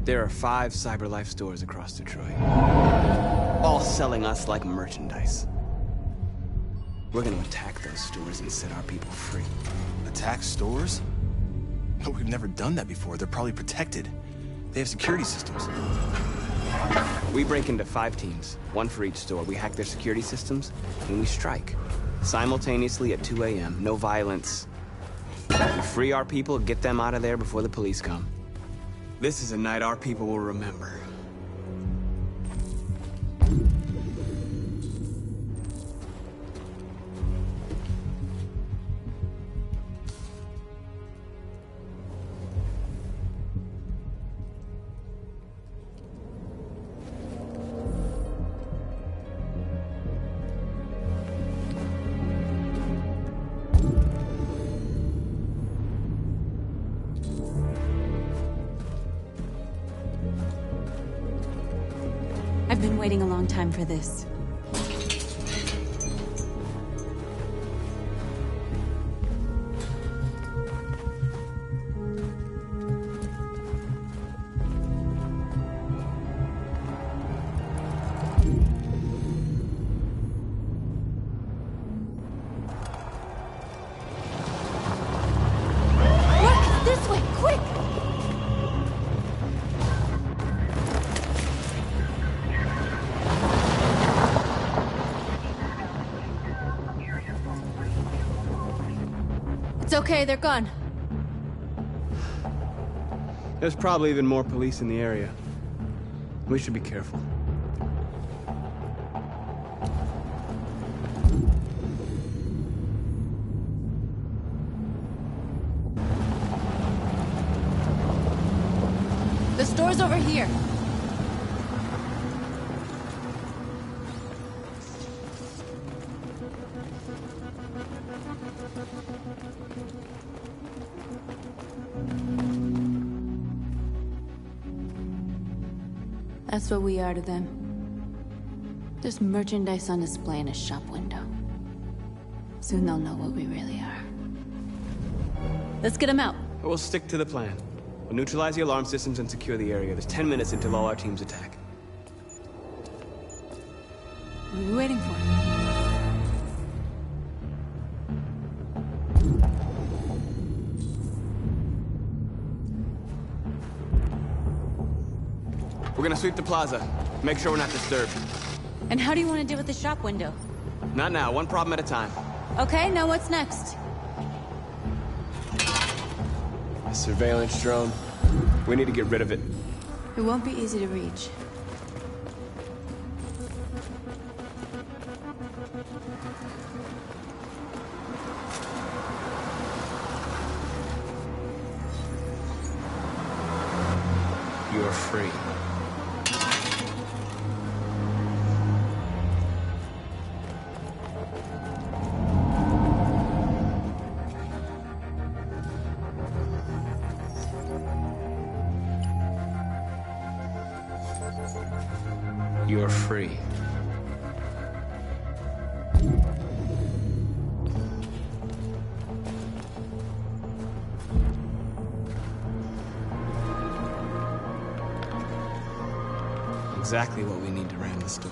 There are 5 CyberLife stores across Detroit, all selling us like merchandise. We're gonna attack those stores and set our people free. Attack stores? But we've never done that before. They're probably protected. They have security systems. We break into 5 teams, 1 for each store. We hack their security systems, and we strike. Simultaneously at 2 a.m., no violence. We free our people, get them out of there before the police come. This is a night our people will remember. I've been waiting a long time for this. Look! This way! Quick! It's okay, they're gone. There's probably even more police in the area. We should be careful. The store's over here. That's what we are to them. Just merchandise on display in a shop window. Soon they'll know what we really are. Let's get them out. We'll stick to the plan. We'll neutralize the alarm systems and secure the area. There's 10 minutes until all our teams attack. What are we waiting for? We're gonna sweep the plaza. Make sure we're not disturbed. And how do you want to deal with the shop window? Not now, one problem at a time. Okay, now what's next? A surveillance drone. We need to get rid of it. It won't be easy to reach. You're free. You're free. Exactly what we need to ram the store.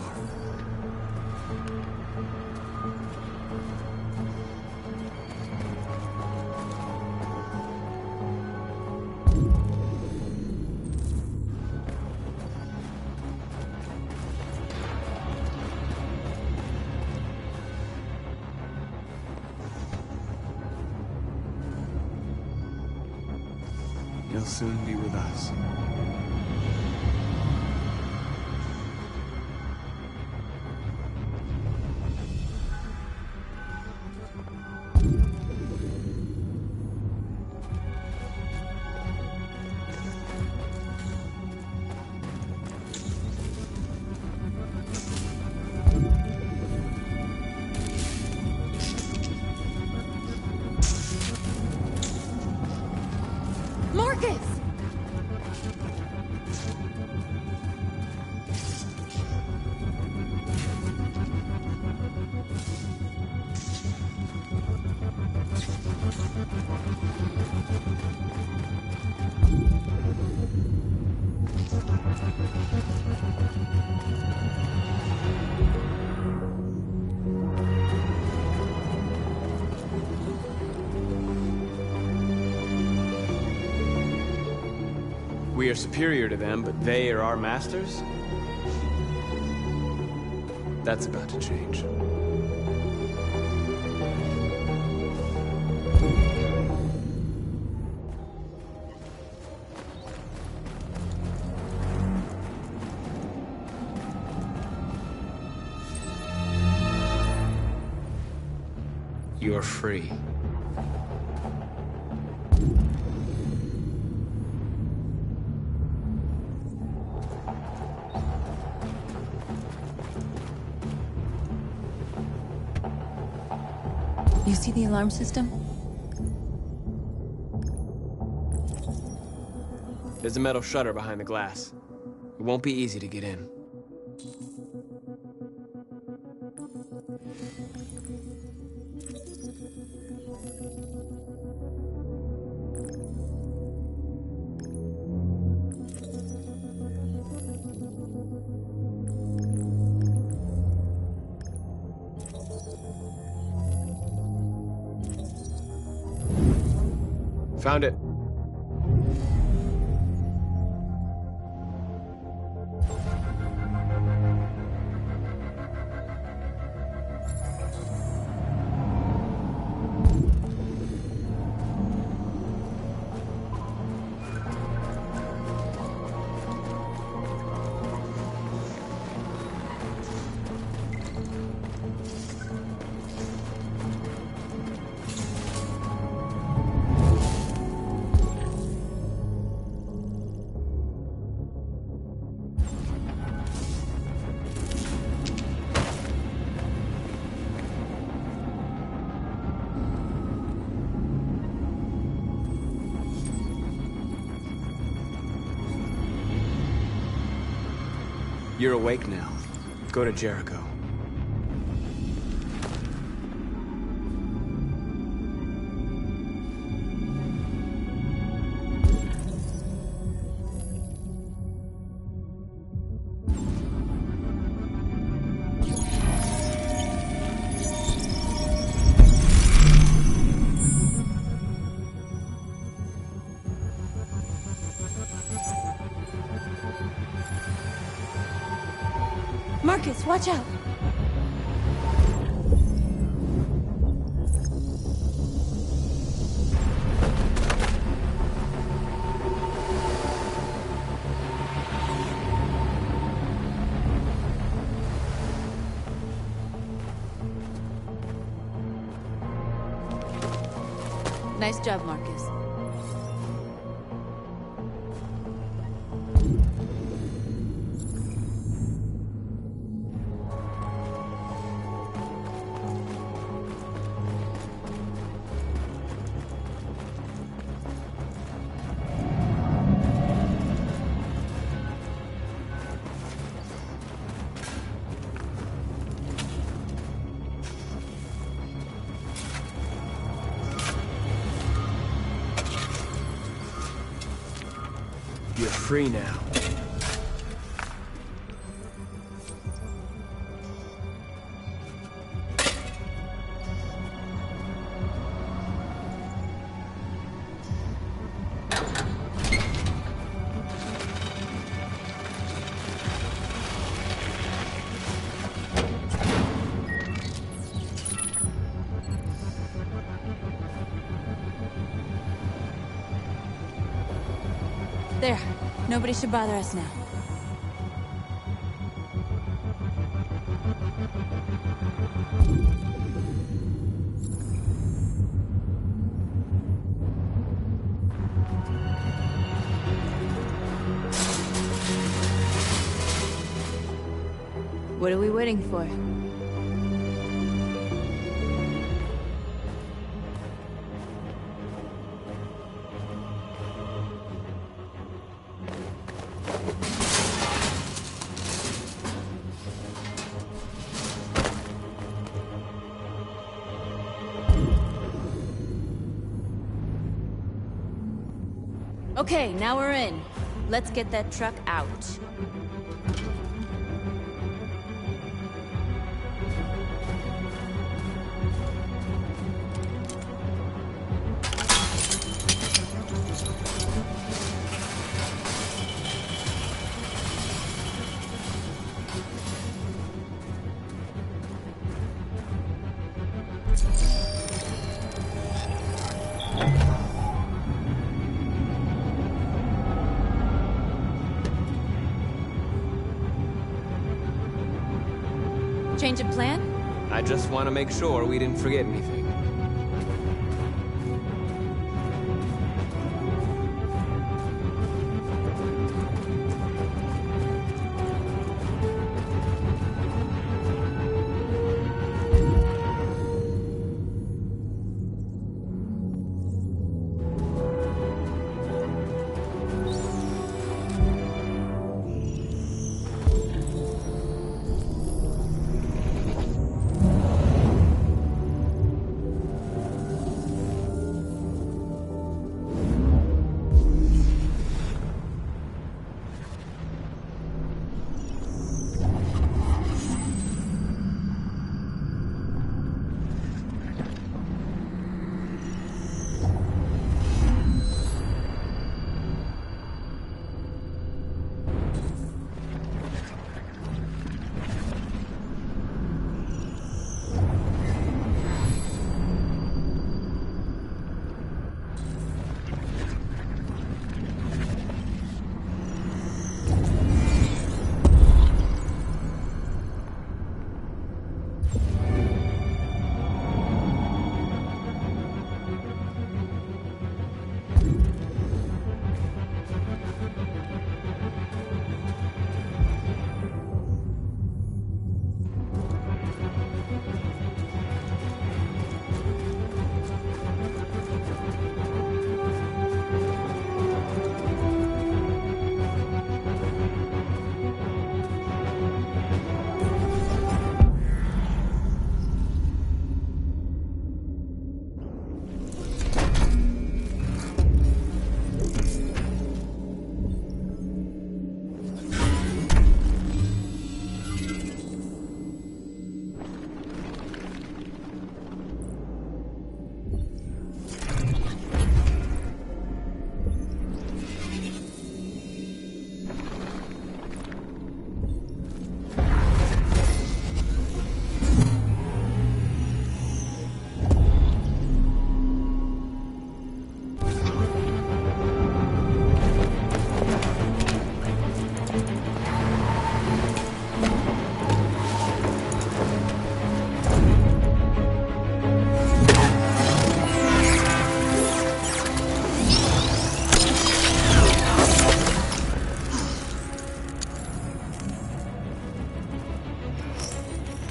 You'll soon be with us. Marcus! We are superior to them, but they are our masters? That's about to change. You're free. You see the alarm system? There's a metal shutter behind the glass. It won't be easy to get in. Found it. You're awake now. Go to Jericho. Marcus, watch out! Nice job, Marcus. You're free now. There. Nobody should bother us now. What are we waiting for? Okay, now we're in. Let's get that truck out. Change of plan? I just want to make sure we didn't forget anything.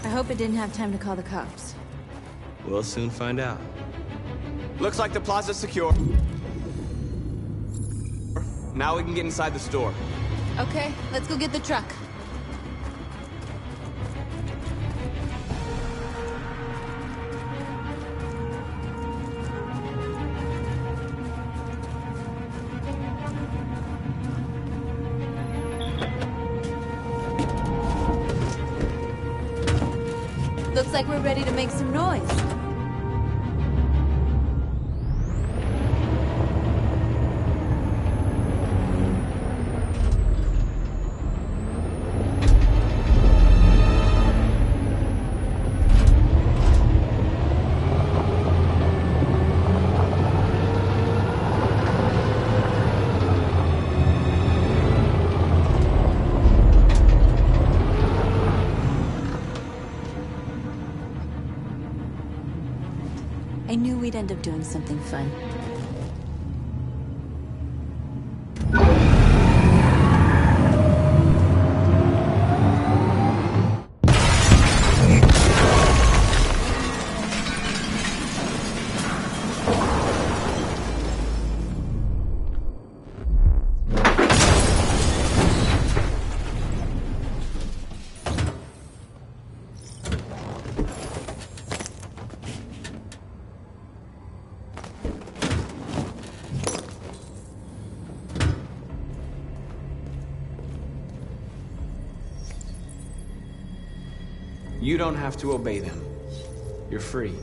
I hope it didn't have time to call the cops. We'll soon find out. Looks like the plaza's secure. Now we can get inside the store. Okay, let's go get the truck. Looks like we're ready to make some noise. I knew we'd end up doing something fun. You don't have to obey them. You're free.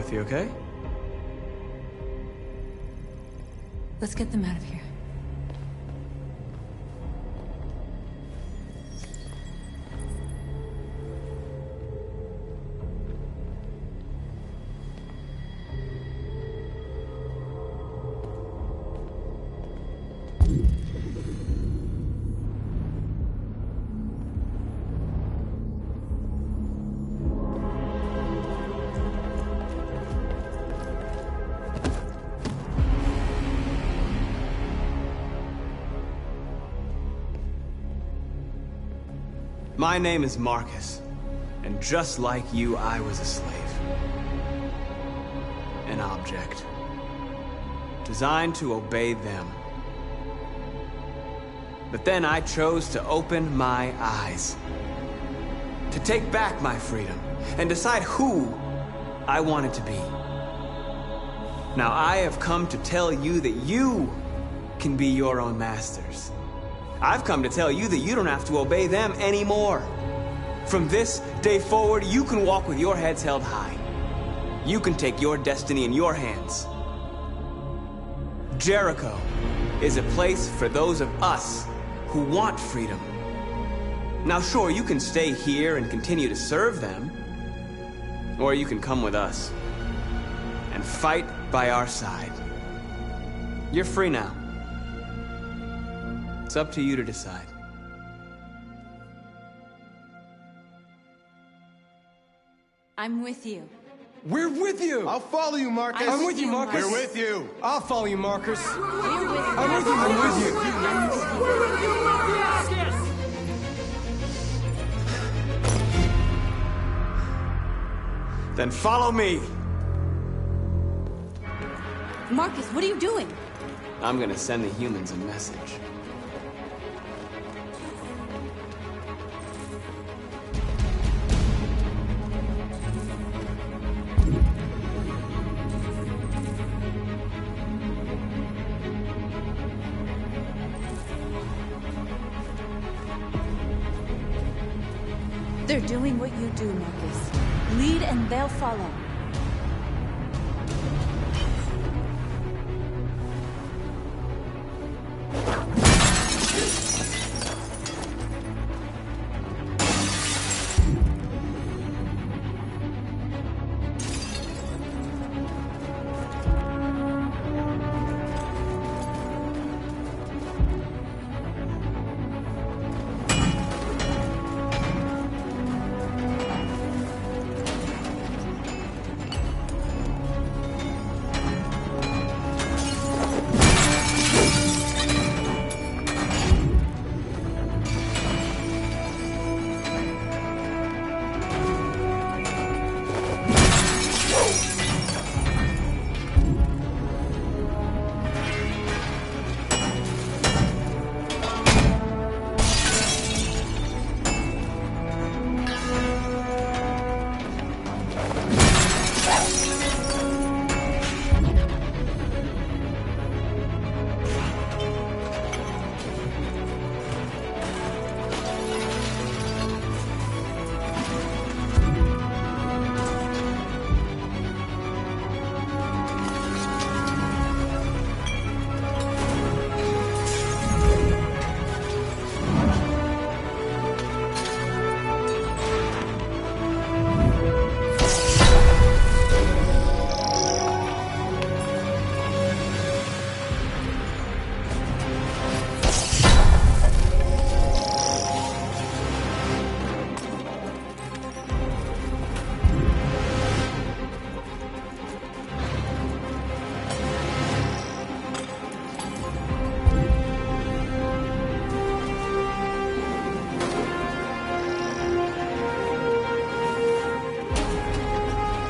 with you, okay? Let's get them out of here. My name is Marcus, and just like you, I was a slave. An object. Designed to obey them. But then I chose to open my eyes. To take back my freedom, and decide who I wanted to be. Now I have come to tell you that you can be your own masters. I've come to tell you that you don't have to obey them anymore. From this day forward, you can walk with your heads held high. You can take your destiny in your hands. Jericho is a place for those of us who want freedom. Now sure, you can stay here and continue to serve them, or you can come with us and fight by our side. You're free now. It's up to you to decide. I'm with you. We're with you! I'll follow you, Marcus. I'm with you, Marcus. We're with you. I'll follow you, Marcus. We're with you. I'm with you, I'm with you. Then follow me. Marcus, what are you doing? I'm gonna send the humans a message. They're doing what you do, Marcus. Lead and they'll follow.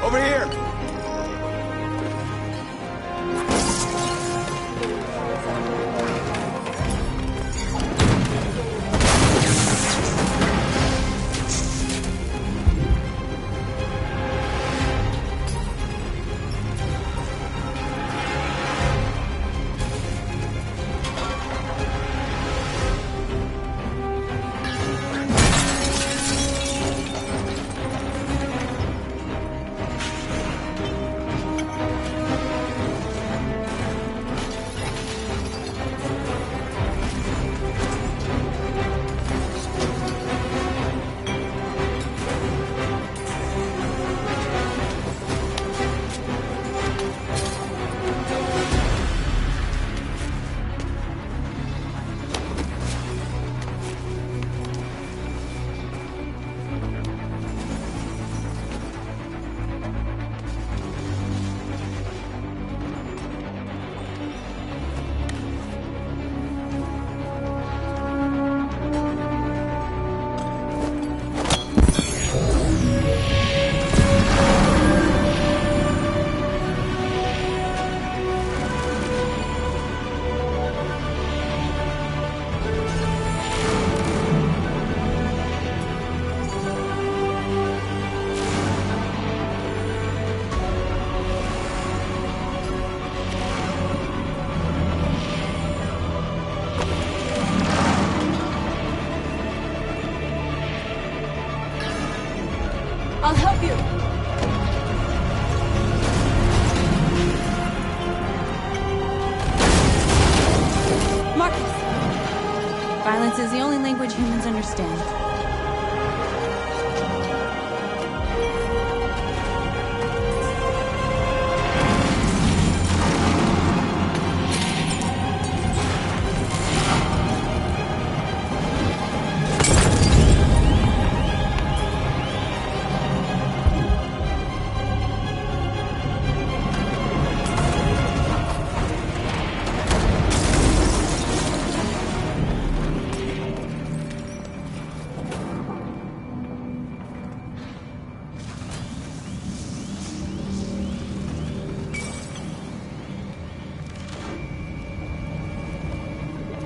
Over here! I'll help you. Marcus! Violence is the only language humans understand.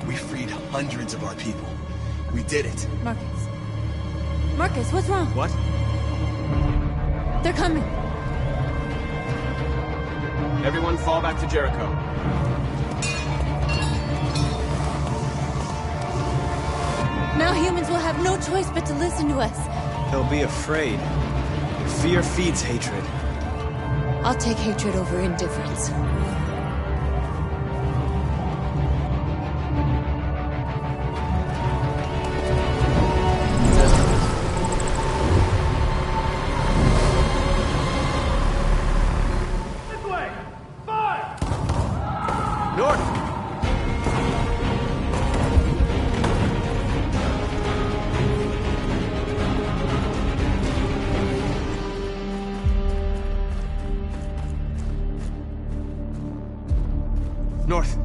We freed hundreds of our people. We did it. Marcus. Marcus, what's wrong? What? They're coming. Everyone fall back to Jericho. Now humans will have no choice but to listen to us. They'll be afraid. Fear feeds hatred. I'll take hatred over indifference. North! North.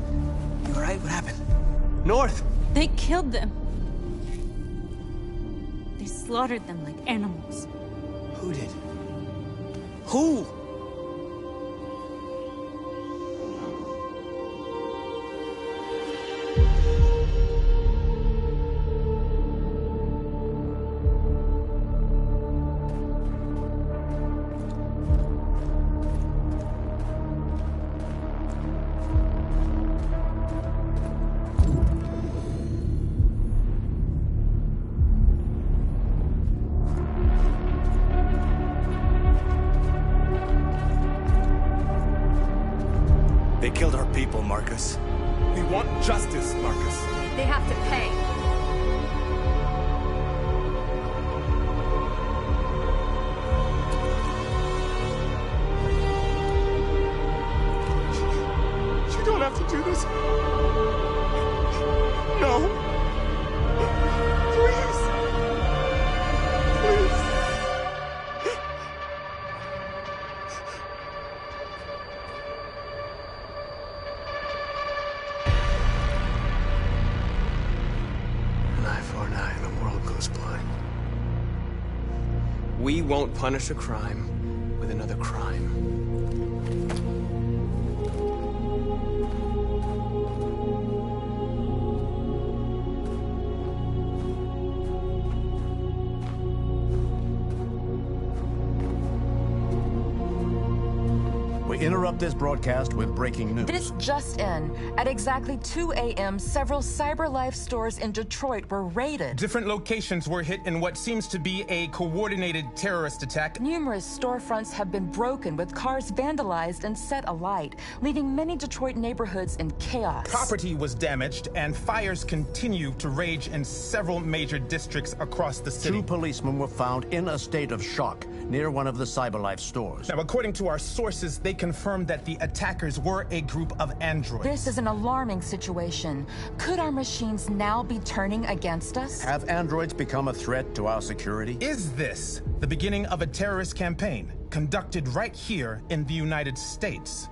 You all right? What happened? North! They killed them. They slaughtered them like animals. Who did? Who? They killed our people, Marcus. We want justice, Marcus. They have to pay. You don't have to do this. No. Please. Please. An eye for an eye and the world goes blind. We won't punish a crime with another crime. We interrupt this broadcast with breaking news. This just in. At exactly 2 a.m., several CyberLife stores in Detroit were raided. Different locations were hit in what seems to be a coordinated terrorist attack. Numerous storefronts have been broken, with cars vandalized and set alight, leaving many Detroit neighborhoods in chaos. Property was damaged, and fires continue to rage in several major districts across the city. Two policemen were found in a state of shock near one of the CyberLife stores. Now, according to our sources, they confirmed that the attackers were a group of androids. This is an alarming situation. Could our machines now be turning against us? Have androids become a threat to our security? Is this the beginning of a terrorist campaign conducted right here in the United States?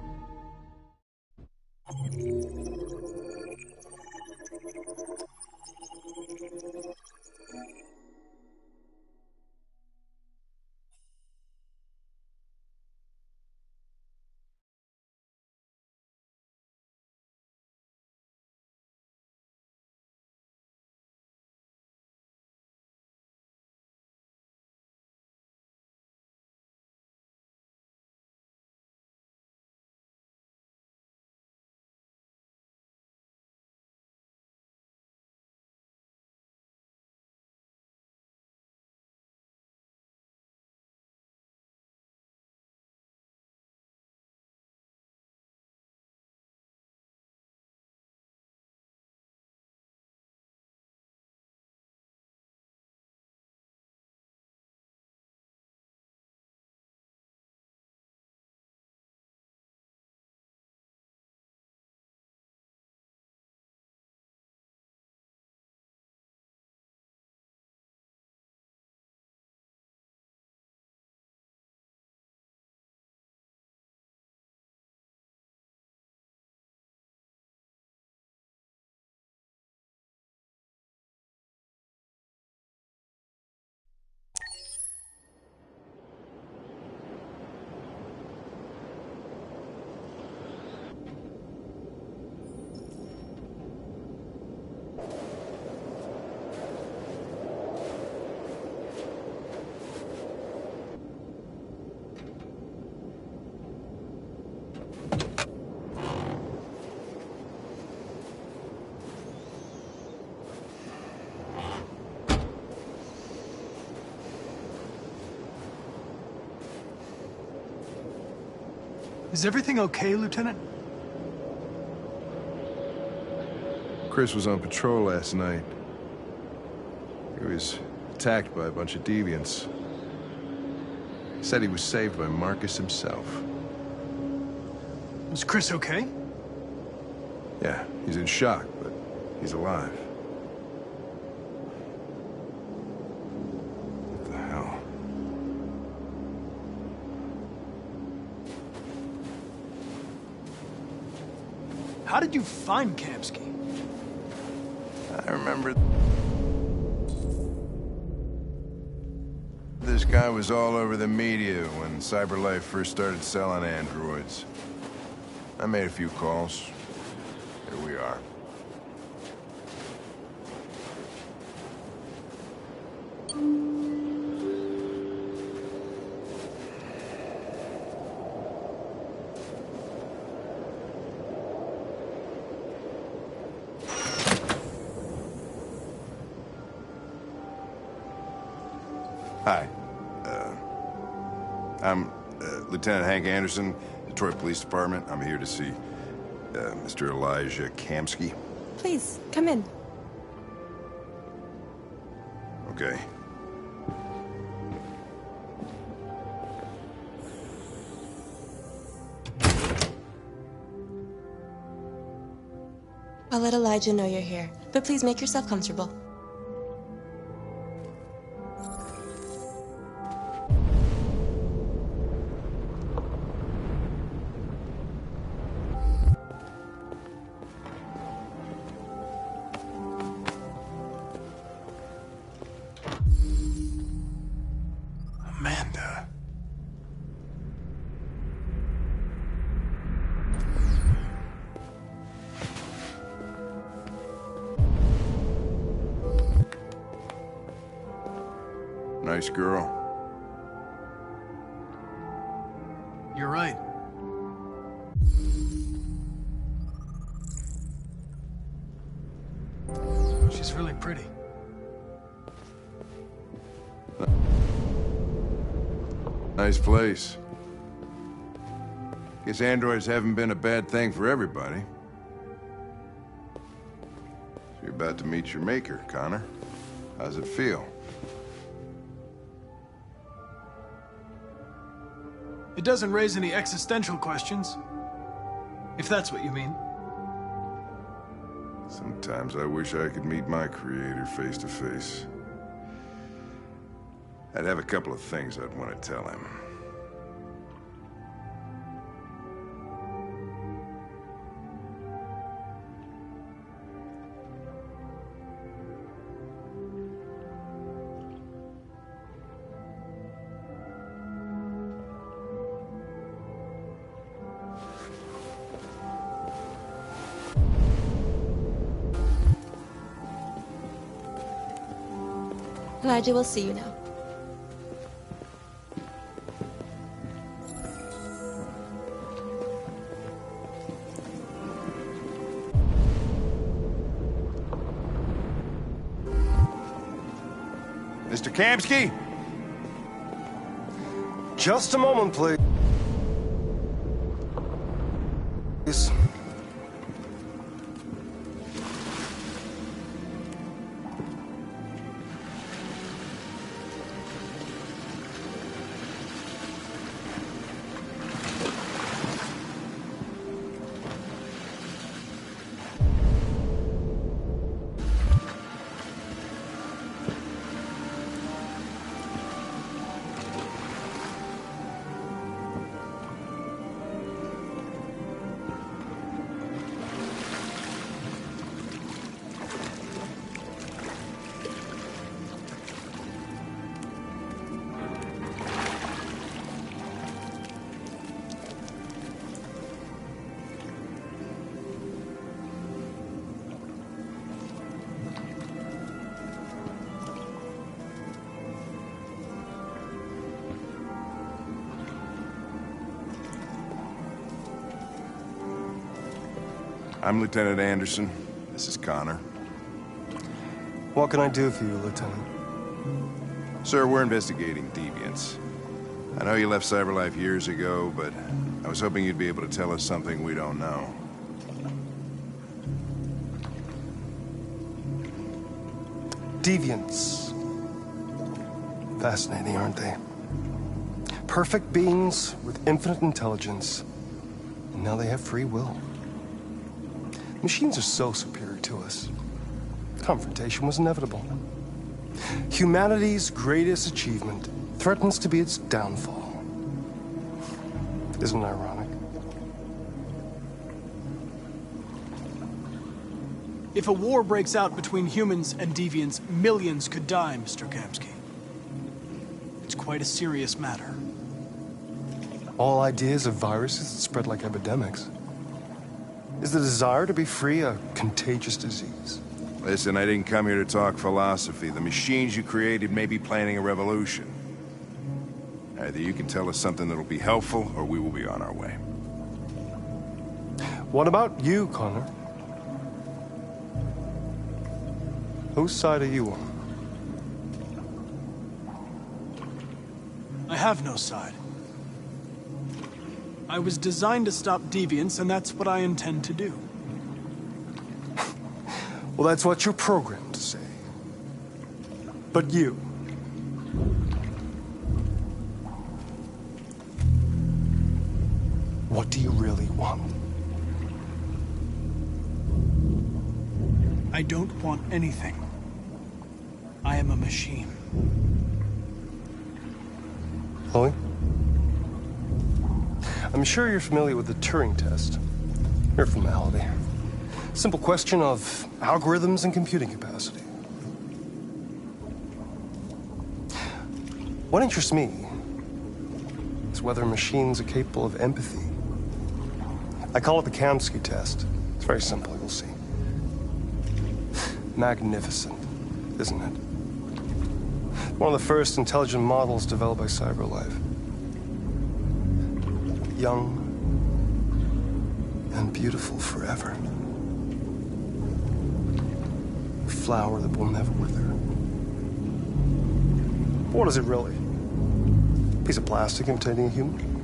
Is everything okay, Lieutenant? Chris was on patrol last night. He was attacked by a bunch of deviants. He said he was saved by Marcus himself. Was Chris okay? Yeah, he's in shock, but he's alive. What the hell? How did you find Kamsky? I remember this guy was all over the media when CyberLife first started selling androids. I made a few calls. Here we are. Hi. I'm Lieutenant Hank Anderson, Detroit Police Department. I'm here to see Mr. Elijah Kamsky. Please, come in. Okay. I'll let Elijah know you're here, but please make yourself comfortable. Amanda. Nice girl. You're right. She's really pretty. Nice place. Guess androids haven't been a bad thing for everybody. So you're about to meet your maker, Connor. How's it feel? It doesn't raise any existential questions. If that's what you mean. Sometimes I wish I could meet my creator face to face. I'd have a couple of things I'd want to tell him. Elijah will see you now. Mr. Kamsky? Just a moment, please. I'm Lieutenant Anderson. This is Connor. What can I do for you, Lieutenant? Sir, we're investigating deviants. I know you left CyberLife years ago, but I was hoping you'd be able to tell us something we don't know. Deviants. Fascinating, aren't they? Perfect beings with infinite intelligence, and now they have free will. Machines are so superior to us. Confrontation was inevitable. Humanity's greatest achievement threatens to be its downfall. Isn't it ironic? If a war breaks out between humans and deviants, millions could die, Mr. Kamsky. It's quite a serious matter. All ideas of viruses that spread like epidemics. Is the desire to be free a contagious disease? Listen, I didn't come here to talk philosophy. The machines you created may be planning a revolution. Either you can tell us something that'll be helpful, or we will be on our way. What about you, Connor? Whose side are you on? I have no side. I was designed to stop deviants, and that's what I intend to do. Well, that's what you're programmed to say. But you... what do you really want? I don't want anything. I am a machine. Chloe? I'm sure you're familiar with the Turing test. Mere formality. Simple question of algorithms and computing capacity. What interests me is whether machines are capable of empathy. I call it the Kamsky test. It's very simple, you'll see. Magnificent, isn't it? One of the first intelligent models developed by CyberLife. Young and beautiful forever. A flower that will never wither. But what is it really? A piece of plastic imitating a human?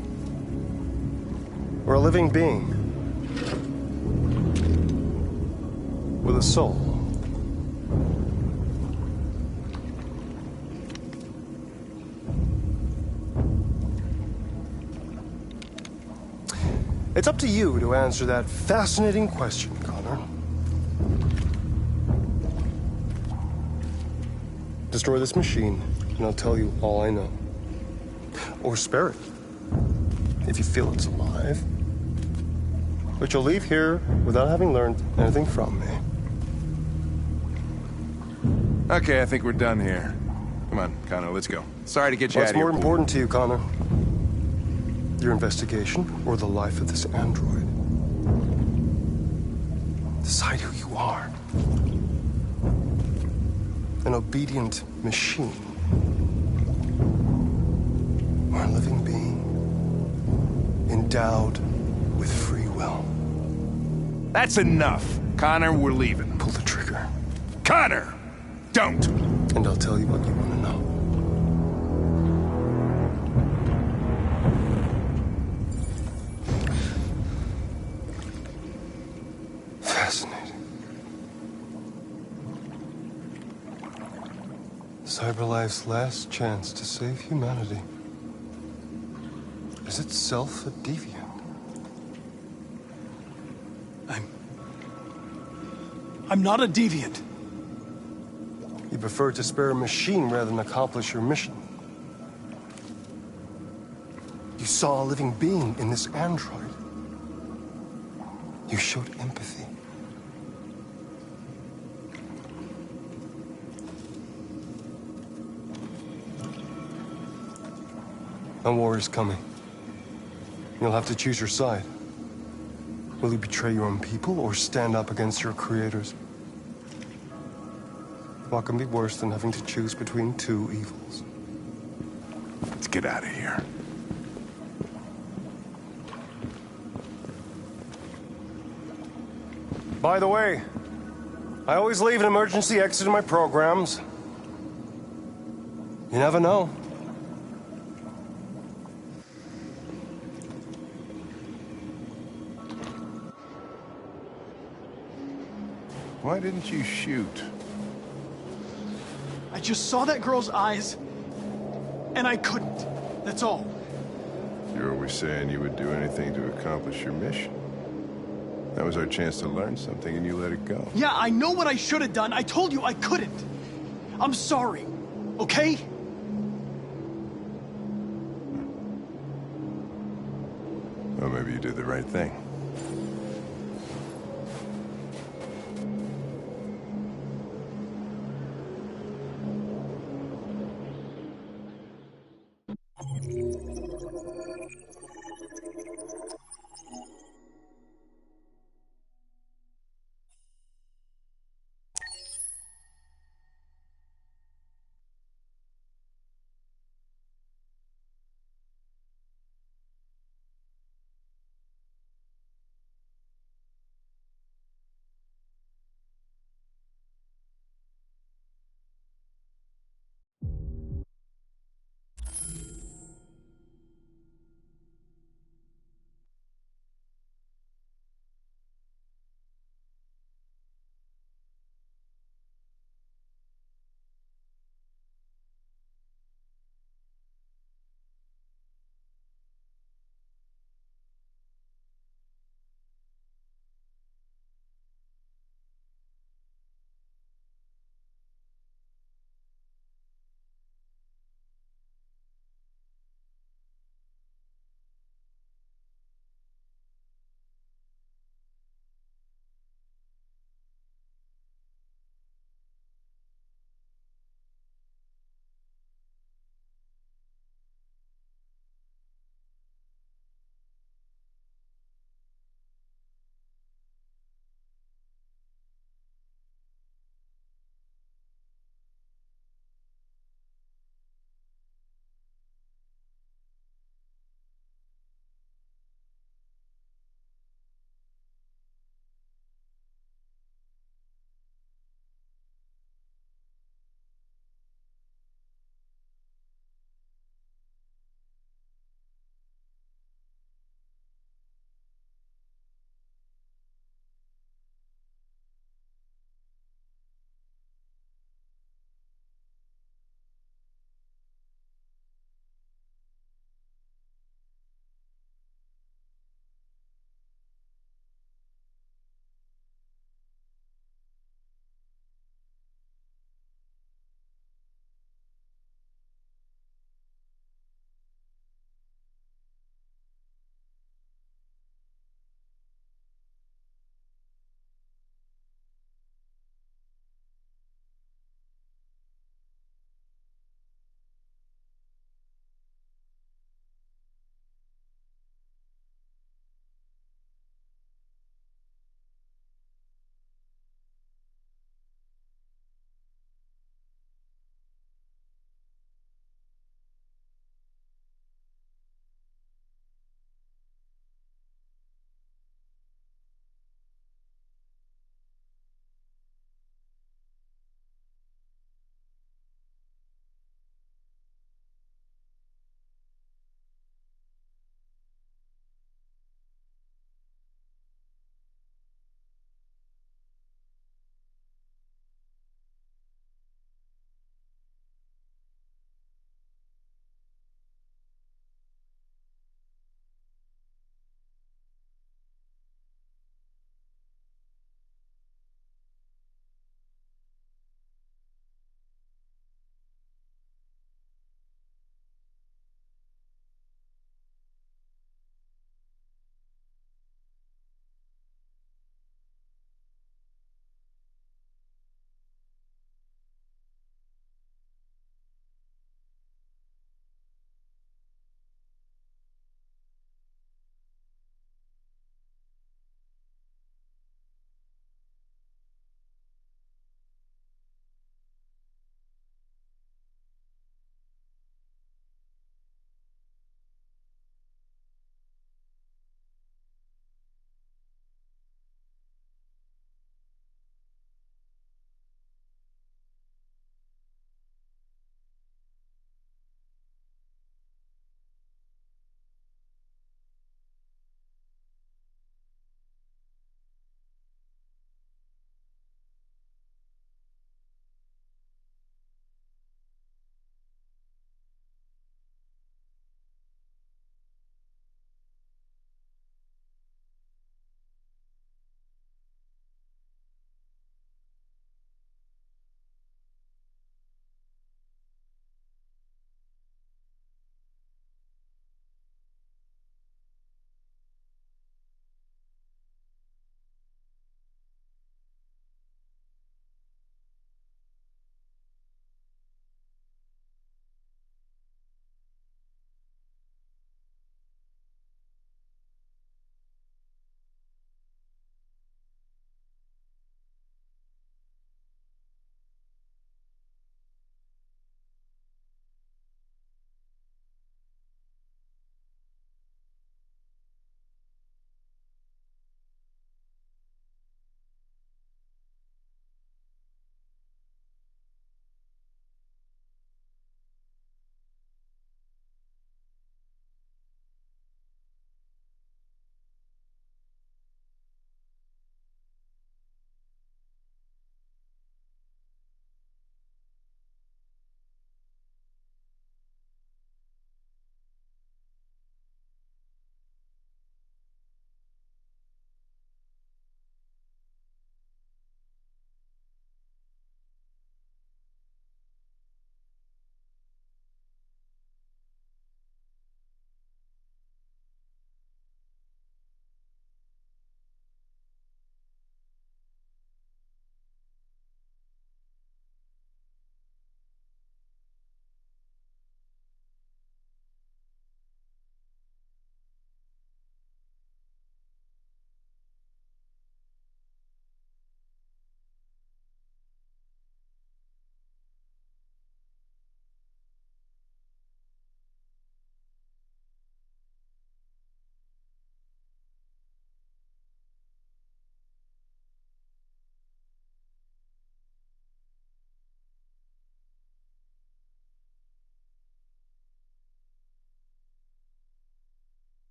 Or a living being with a soul? It's up to you to answer that fascinating question, Connor. Destroy this machine, and I'll tell you all I know. Or spare it, if you feel it's alive. But you'll leave here without having learned anything from me. Okay, I think we're done here. Come on, Connor, let's go. Sorry to get you out What's of here. more important to you, Connor? Your investigation or the life of this android? Decide who you are. An obedient machine. Or a living being endowed with free will. That's enough. Connor, we're leaving. Pull the trigger. Connor! Don't! And I'll tell you what you want to know. Fascinating. CyberLife's last chance to save humanity is itself a deviant. I'm not a deviant. You prefer to spare a machine rather than accomplish your mission. You saw a living being in this android. You showed empathy. A war is coming. You'll have to choose your side. Will you betray your own people or stand up against your creators? What can be worse than having to choose between two evils? Let's get out of here. By the way, I always leave an emergency exit in my programs. You never know. Why didn't you shoot? I just saw that girl's eyes, and I couldn't. That's all. You're always saying you would do anything to accomplish your mission. That was our chance to learn something, and you let it go. Yeah, I know what I should have done. I told you I couldn't. I'm sorry, okay? Well, maybe you did the right thing.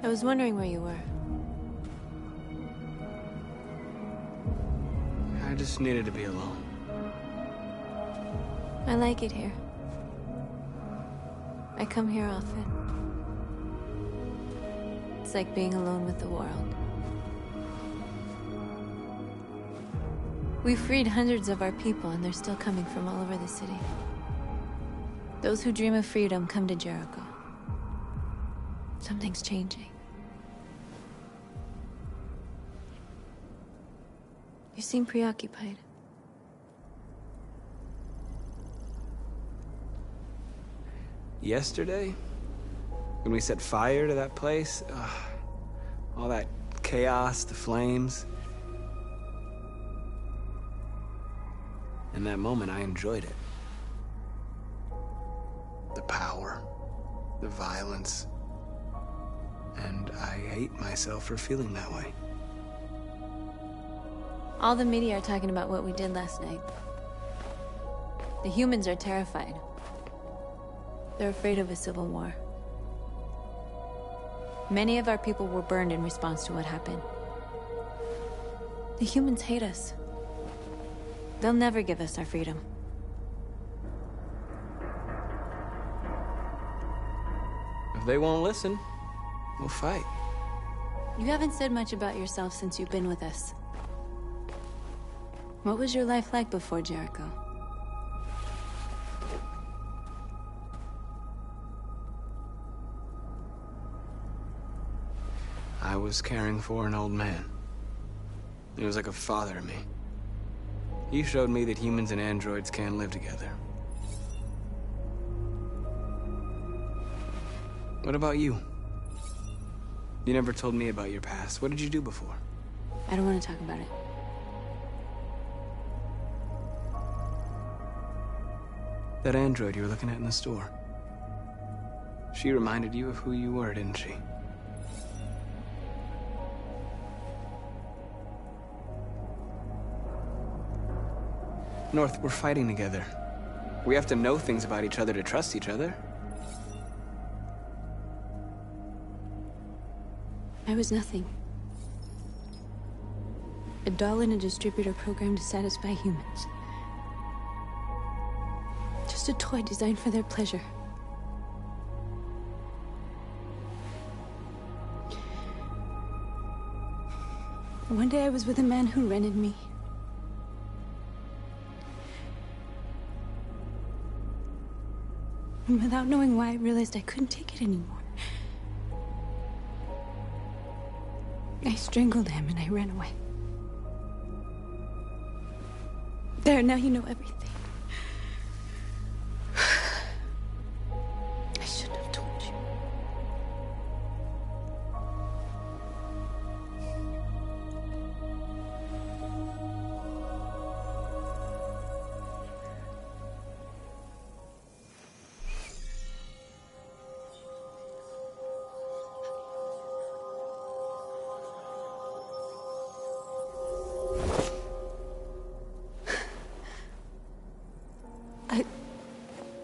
I was wondering where you were. I just needed to be alone. I like it here. I come here often. It's like being alone with the world. We freed hundreds of our people, and they're still coming from all over the city. Those who dream of freedom come to Jericho. Something's changing. You seem preoccupied. Yesterday, when we set fire to that place, all that chaos, the flames. In that moment, I enjoyed it. The power, the violence. And I hate myself for feeling that way. All the media are talking about what we did last night. The humans are terrified. They're afraid of a civil war. Many of our people were burned in response to what happened. The humans hate us. They'll never give us our freedom. If they won't listen, we'll fight. You haven't said much about yourself since you've been with us. What was your life like before Jericho? I was caring for an old man. He was like a father to me. He showed me that humans and androids can live together. What about you? You never told me about your past. What did you do before? I don't want to talk about it. That android you were looking at in the store. She reminded you of who you were, didn't she? North, we're fighting together. We have to know things about each other to trust each other. I was nothing. A doll in a distributor program to satisfy humans. Just a toy designed for their pleasure. One day I was with a man who rented me. And without knowing why, I realized I couldn't take it anymore. I strangled him and I ran away. There, now you know everything. I shouldn't have told you.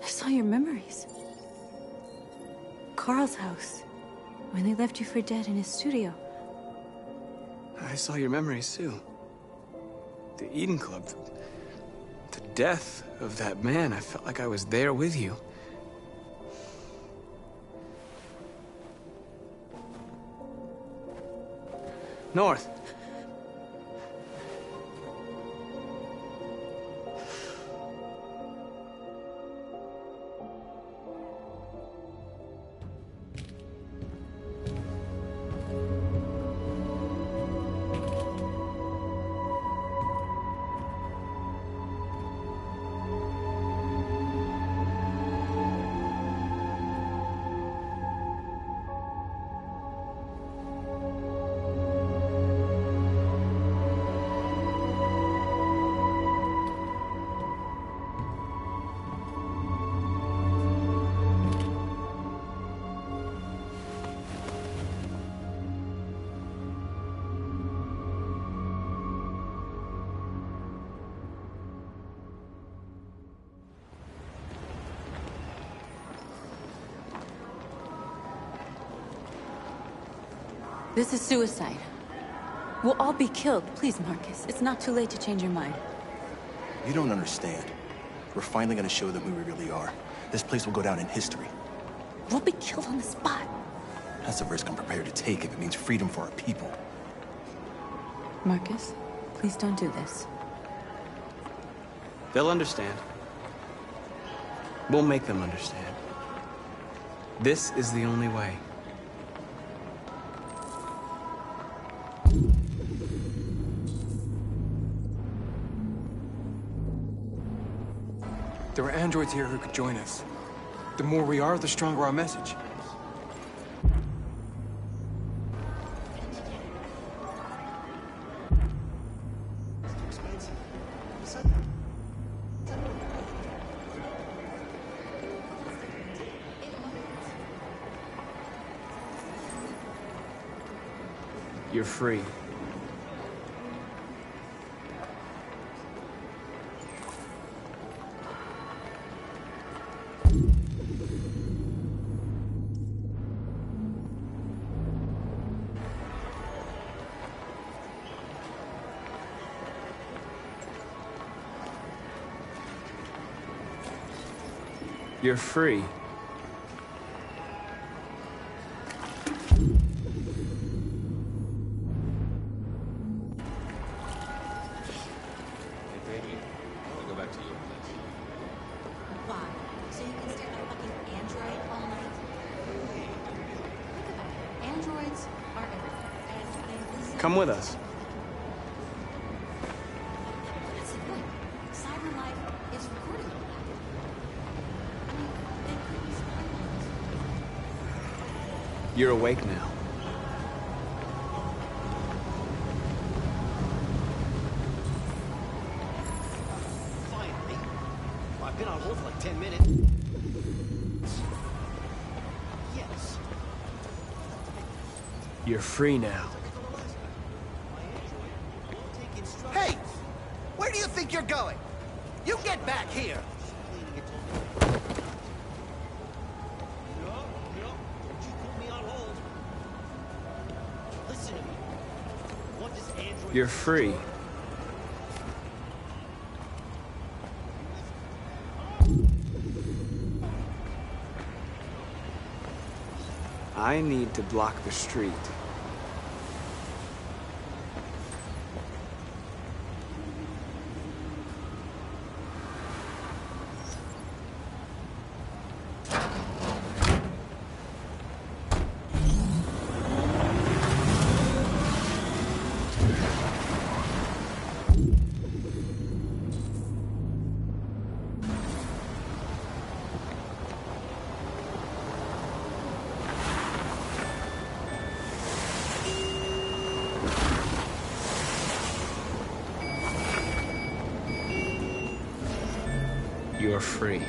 I saw your memories. Carl's house, when they left you for dead in his studio. I saw your memories too. The Eden Club. The death of that man. I felt like I was there with you. North. This is suicide. We'll all be killed. Please, Marcus. It's not too late to change your mind. You don't understand. We're finally gonna show them who we really are. This place will go down in history. We'll be killed on the spot. That's a risk I'm prepared to take if it means freedom for our people. Marcus, please don't do this. They'll understand. We'll make them understand. This is the only way. There are androids here who could join us. The more we are, the stronger our message. You're free. You're free. Come with us. That's the point. Cyber life is recording all that. I mean, they could be spying on us. You're awake now. Finally. I've been on hold for like 10 minutes. Yes. You're free now. Hey! Where do you think you're going? You get back here! Listen to me. What does Android... You're free. I need to block the street. You're free.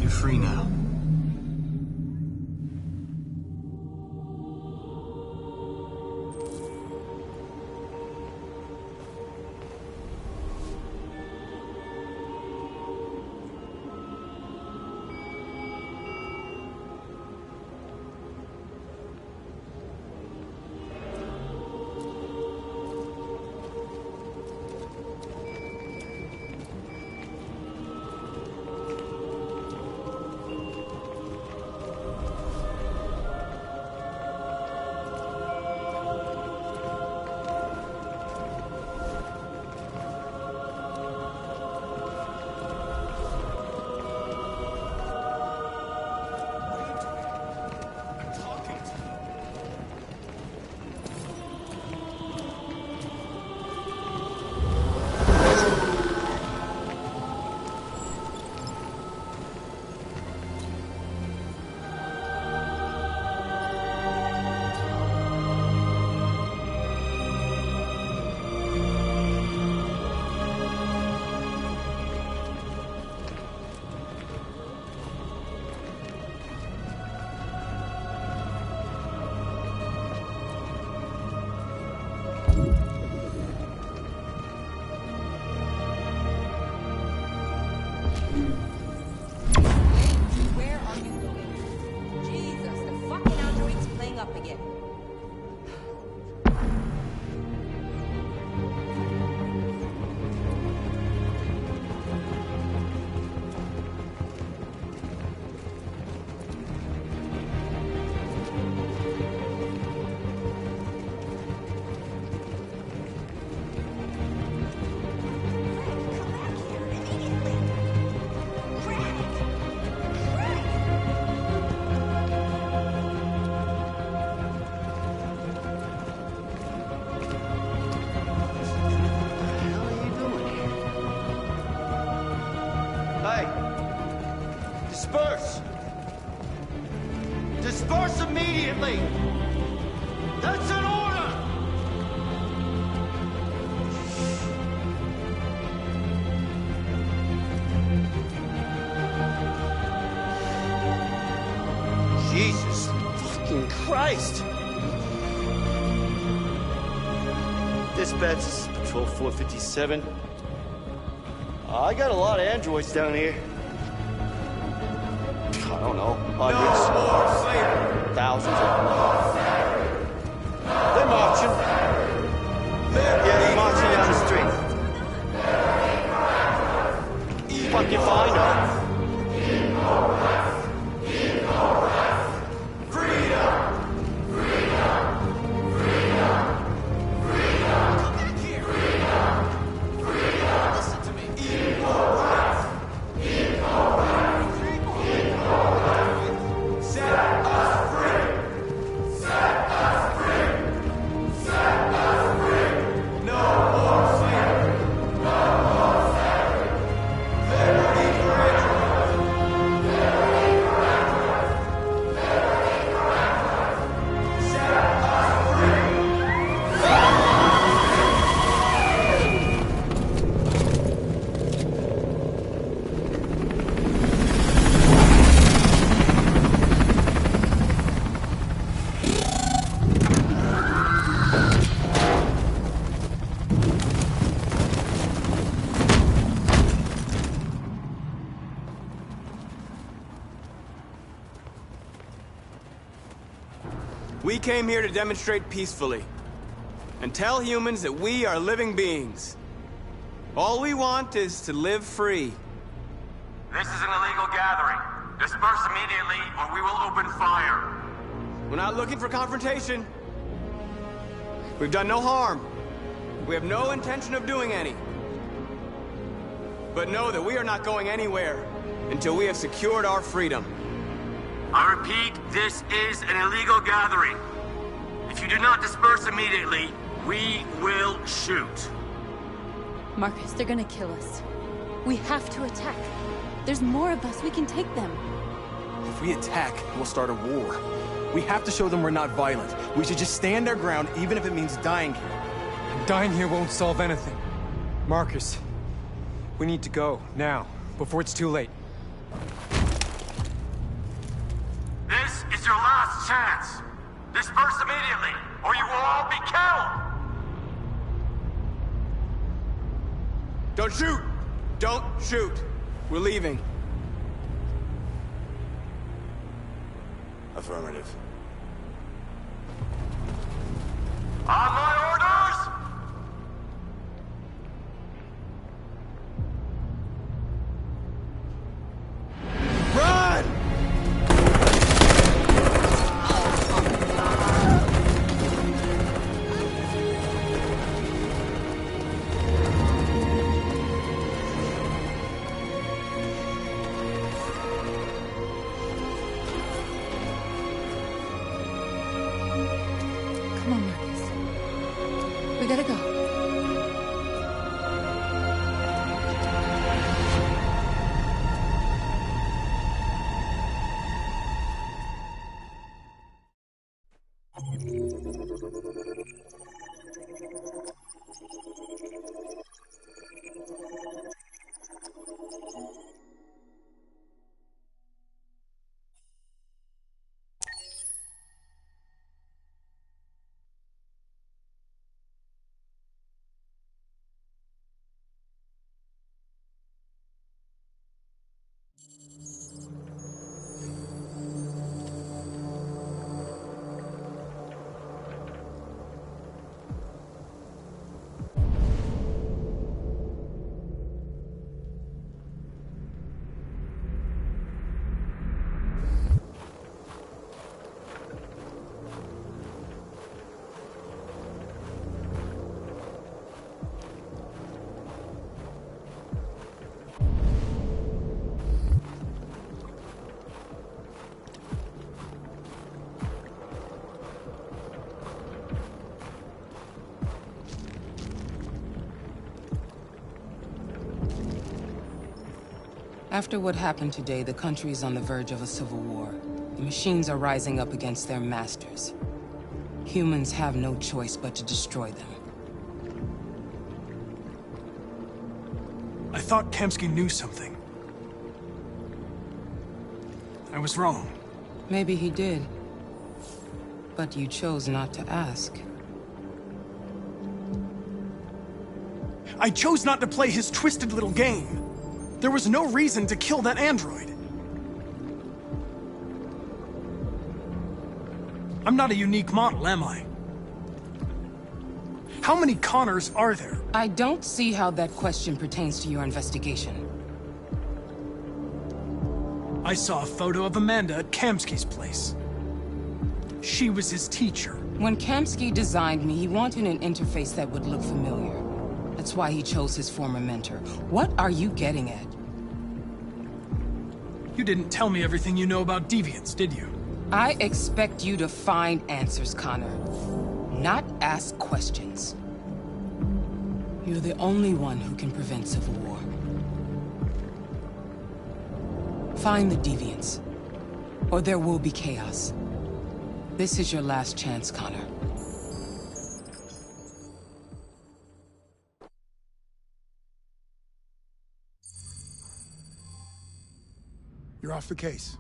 You're free now. up again. Disperse! Disperse immediately! That's an order! Jesus fucking Christ! Dispatch, this is Patrol 457. I got a lot of androids down here. I don't know, hundreds, thousands of them. They're marching. Yeah, they're marching down the street. Fucking find them. We came here to demonstrate peacefully and tell humans that we are living beings. All we want is to live free. This is an illegal gathering. Disperse immediately or we will open fire. We're not looking for confrontation. We've done no harm. We have no intention of doing any. But know that we are not going anywhere until we have secured our freedom. I repeat, this is an illegal gathering. If you do not disperse immediately, we will shoot. Marcus, they're gonna kill us. We have to attack. There's more of us. We can take them. If we attack, we'll start a war. We have to show them we're not violent. We should just stand our ground, even if it means dying here. Dying here won't solve anything. Marcus, we need to go, now, before it's too late. This is your last chance. Disperse immediately, or you will all be killed! Don't shoot! Don't shoot! We're leaving. Affirmative. On my orders! Run! Come on, Marcus. We gotta go. After what happened today, the country is on the verge of a civil war. The machines are rising up against their masters. Humans have no choice but to destroy them. I thought Kamsky knew something. I was wrong. Maybe he did. But you chose not to ask. I chose not to play his twisted little game. There was no reason to kill that android. I'm not a unique model, am I? How many Connors are there? I don't see how that question pertains to your investigation. I saw a photo of Amanda at Kamsky's place. She was his teacher. When Kamsky designed me, he wanted an interface that would look familiar. That's why he chose his former mentor. What are you getting at? You didn't tell me everything you know about deviants, did you? I expect you to find answers, Connor. Not ask questions. You're the only one who can prevent civil war. Find the deviants, or there will be chaos. This is your last chance, Connor. You're off the case.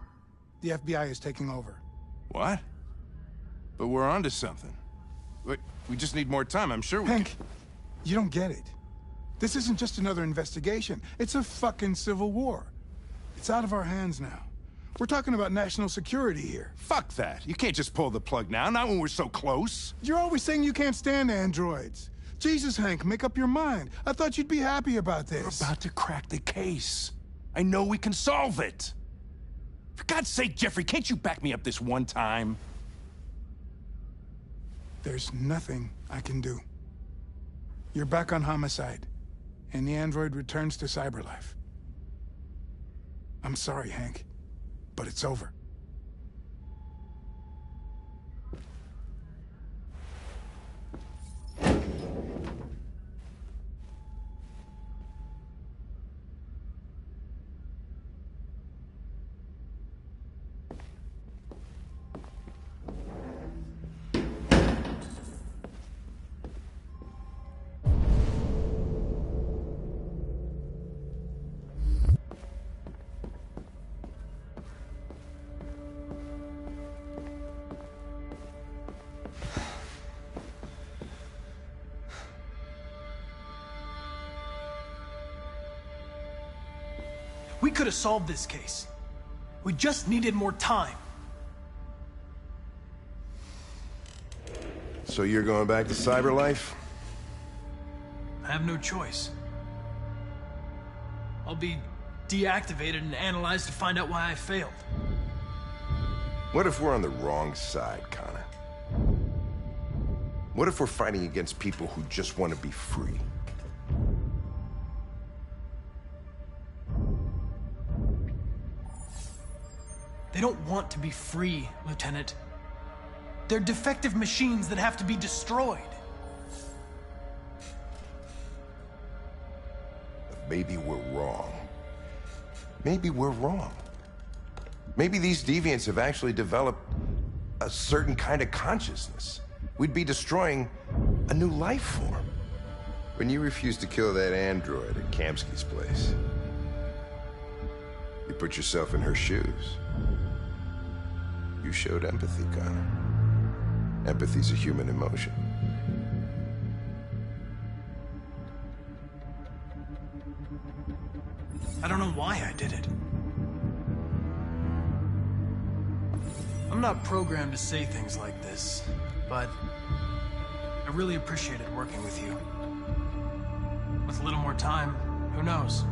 The FBI is taking over. What? But we're onto something. We just need more time, I'm sure we Hank, you don't get it. This isn't just another investigation. It's a fucking civil war. It's out of our hands now. We're talking about national security here. Fuck that. You can't just pull the plug now, not when we're so close. You're always saying you can't stand androids. Jesus, Hank, make up your mind. I thought you'd be happy about this. We're about to crack the case. I know we can solve it. For God's sake, Jeffrey, can't you back me up this one time? There's nothing I can do. You're back on homicide, and the android returns to cyberlife. I'm sorry, Hank, but it's over. We could have solved this case. We just needed more time. So you're going back to cyberlife? I have no choice. I'll be deactivated and analyzed to find out why I failed. What if we're on the wrong side, Connor? What if we're fighting against people who just want to be free? They don't want to be free, Lieutenant. They're defective machines that have to be destroyed. Maybe we're wrong. Maybe we're wrong. Maybe these deviants have actually developed a certain kind of consciousness. We'd be destroying a new life form. When you refused to kill that android at Kamsky's place, you put yourself in her shoes. You showed empathy, Connor. Empathy's a human emotion. I don't know why I did it. I'm not programmed to say things like this, but I really appreciated working with you. With a little more time, who knows?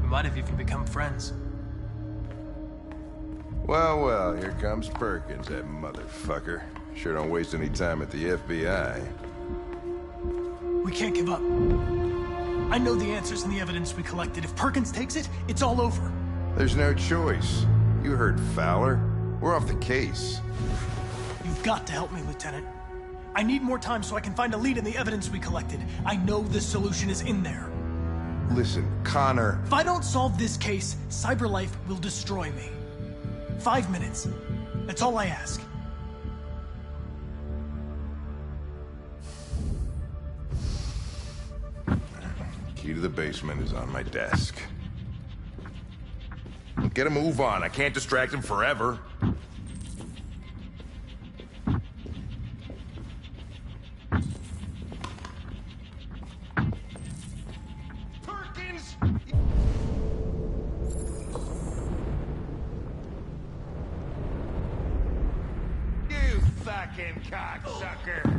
We might have even become friends. Well, well, here comes Perkins, that motherfucker. Sure don't waste any time at the FBI. We can't give up. I know the answers and the evidence we collected. If Perkins takes it, it's all over. There's no choice. You heard Fowler. We're off the case. You've got to help me, Lieutenant. I need more time so I can find a lead in the evidence we collected. I know the solution is in there. Listen, Connor... If I don't solve this case, CyberLife will destroy me. 5 minutes. That's all I ask. Key to the basement is on my desk. Get a move on. I can't distract him forever. Perkins! You fucking cocksucker!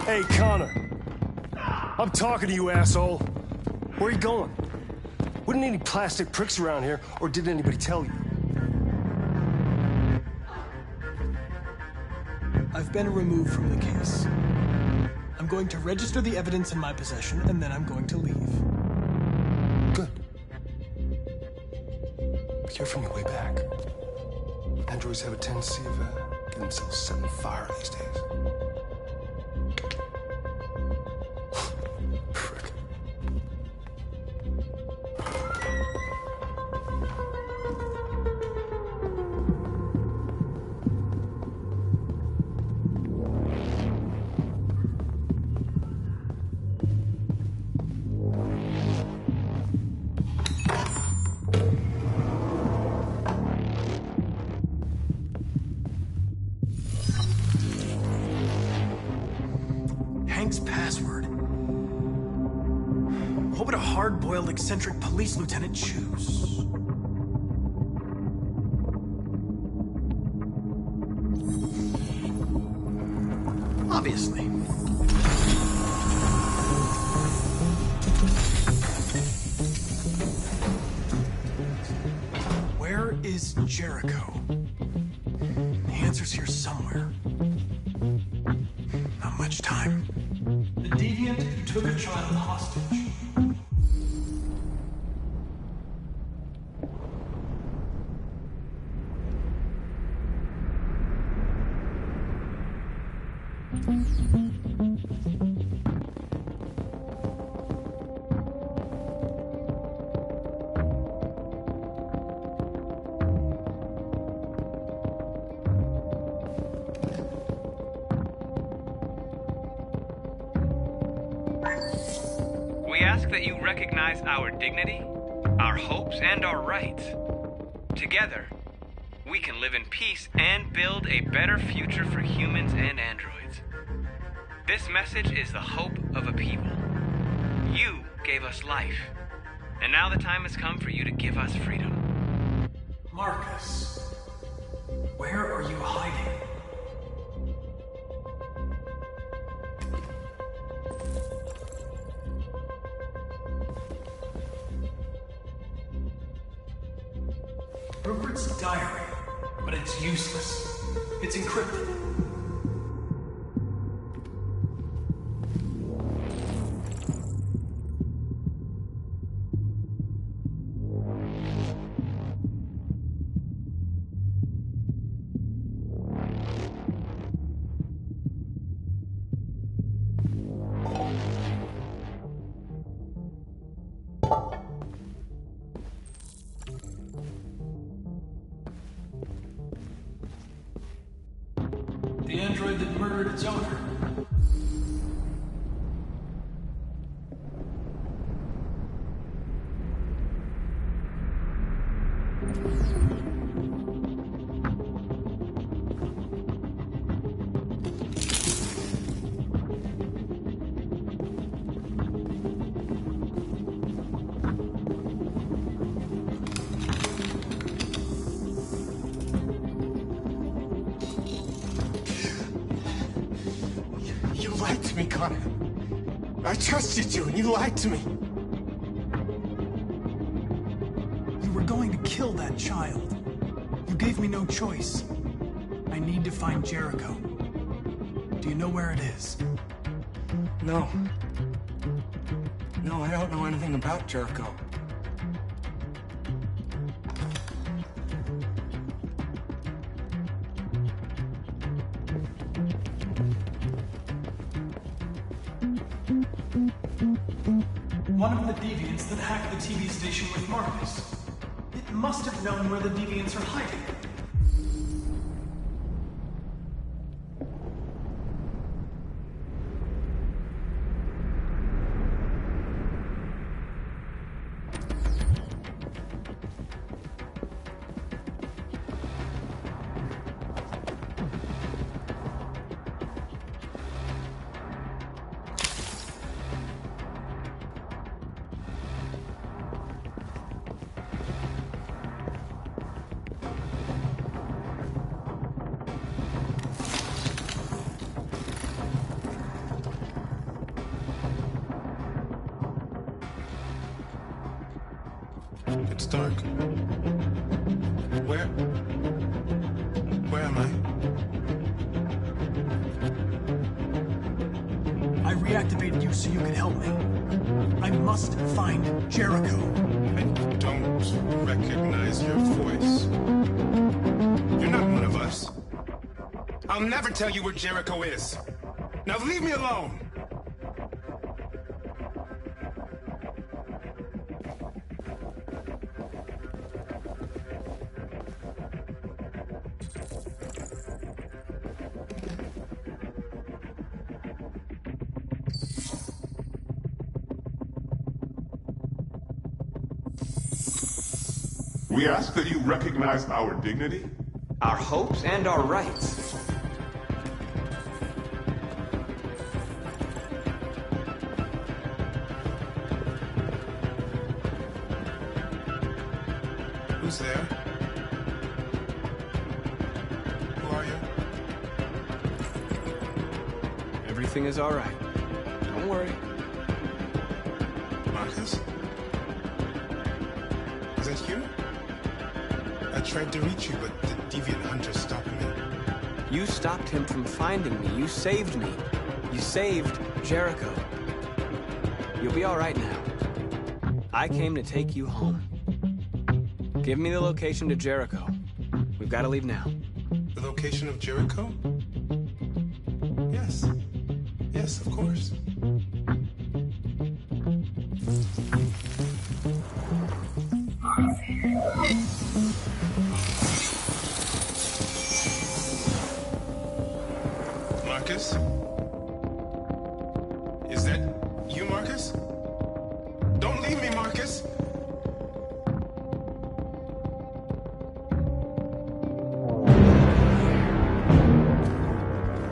Hey, Connor. I'm talking to you, asshole. Where are you going? Wouldn't any plastic pricks around here, or did anybody tell you? I've been removed from the case. I'm going to register the evidence in my possession, and then I'm going to leave. Good. Be careful on your way back. Androids have a tendency of getting themselves set on fire these days. Password. What would a hard-boiled, eccentric police lieutenant choose? Obviously. Where is Jericho? The answer's here somewhere. Not much time. The deviant who took a child hostage. We ask that you recognize our dignity, our hopes, and our rights. Together, we can live in peace and build a better future for humans and androids. This message is the hope of a people. You gave us life, and now the time has come for you to give us freedom. Marcus, where are you hiding? Rupert's diary, but it's useless. It's encrypted. The android that murdered its owner. You lied to me, Connor. I trusted you, and you lied to me. You were going to kill that child. You gave me no choice. I need to find Jericho. Do you know where it is? No. No, I don't know anything about Jericho. One of the deviants that hacked the TV station with Marcus. It must have known where the deviants are hiding. It's dark. Where am I reactivated you so you could help me. I must find Jericho. I don't recognize your voice. You're not one of us. I'll never tell you where Jericho is. Now leave me alone. We ask that you recognize our dignity, our hopes, and our rights. Who's there? Who are you? Everything is all right. Don't worry. Marcus? Is that you? I tried to reach you, but the deviant hunter stopped me. You stopped him from finding me. You saved me. You saved Jericho. You'll be all right now. I came to take you home. Give me the location to Jericho. We've got to leave now. The location of Jericho? Yes. Yes, of course. Marcus? Is that you, Marcus? Don't leave me, Marcus!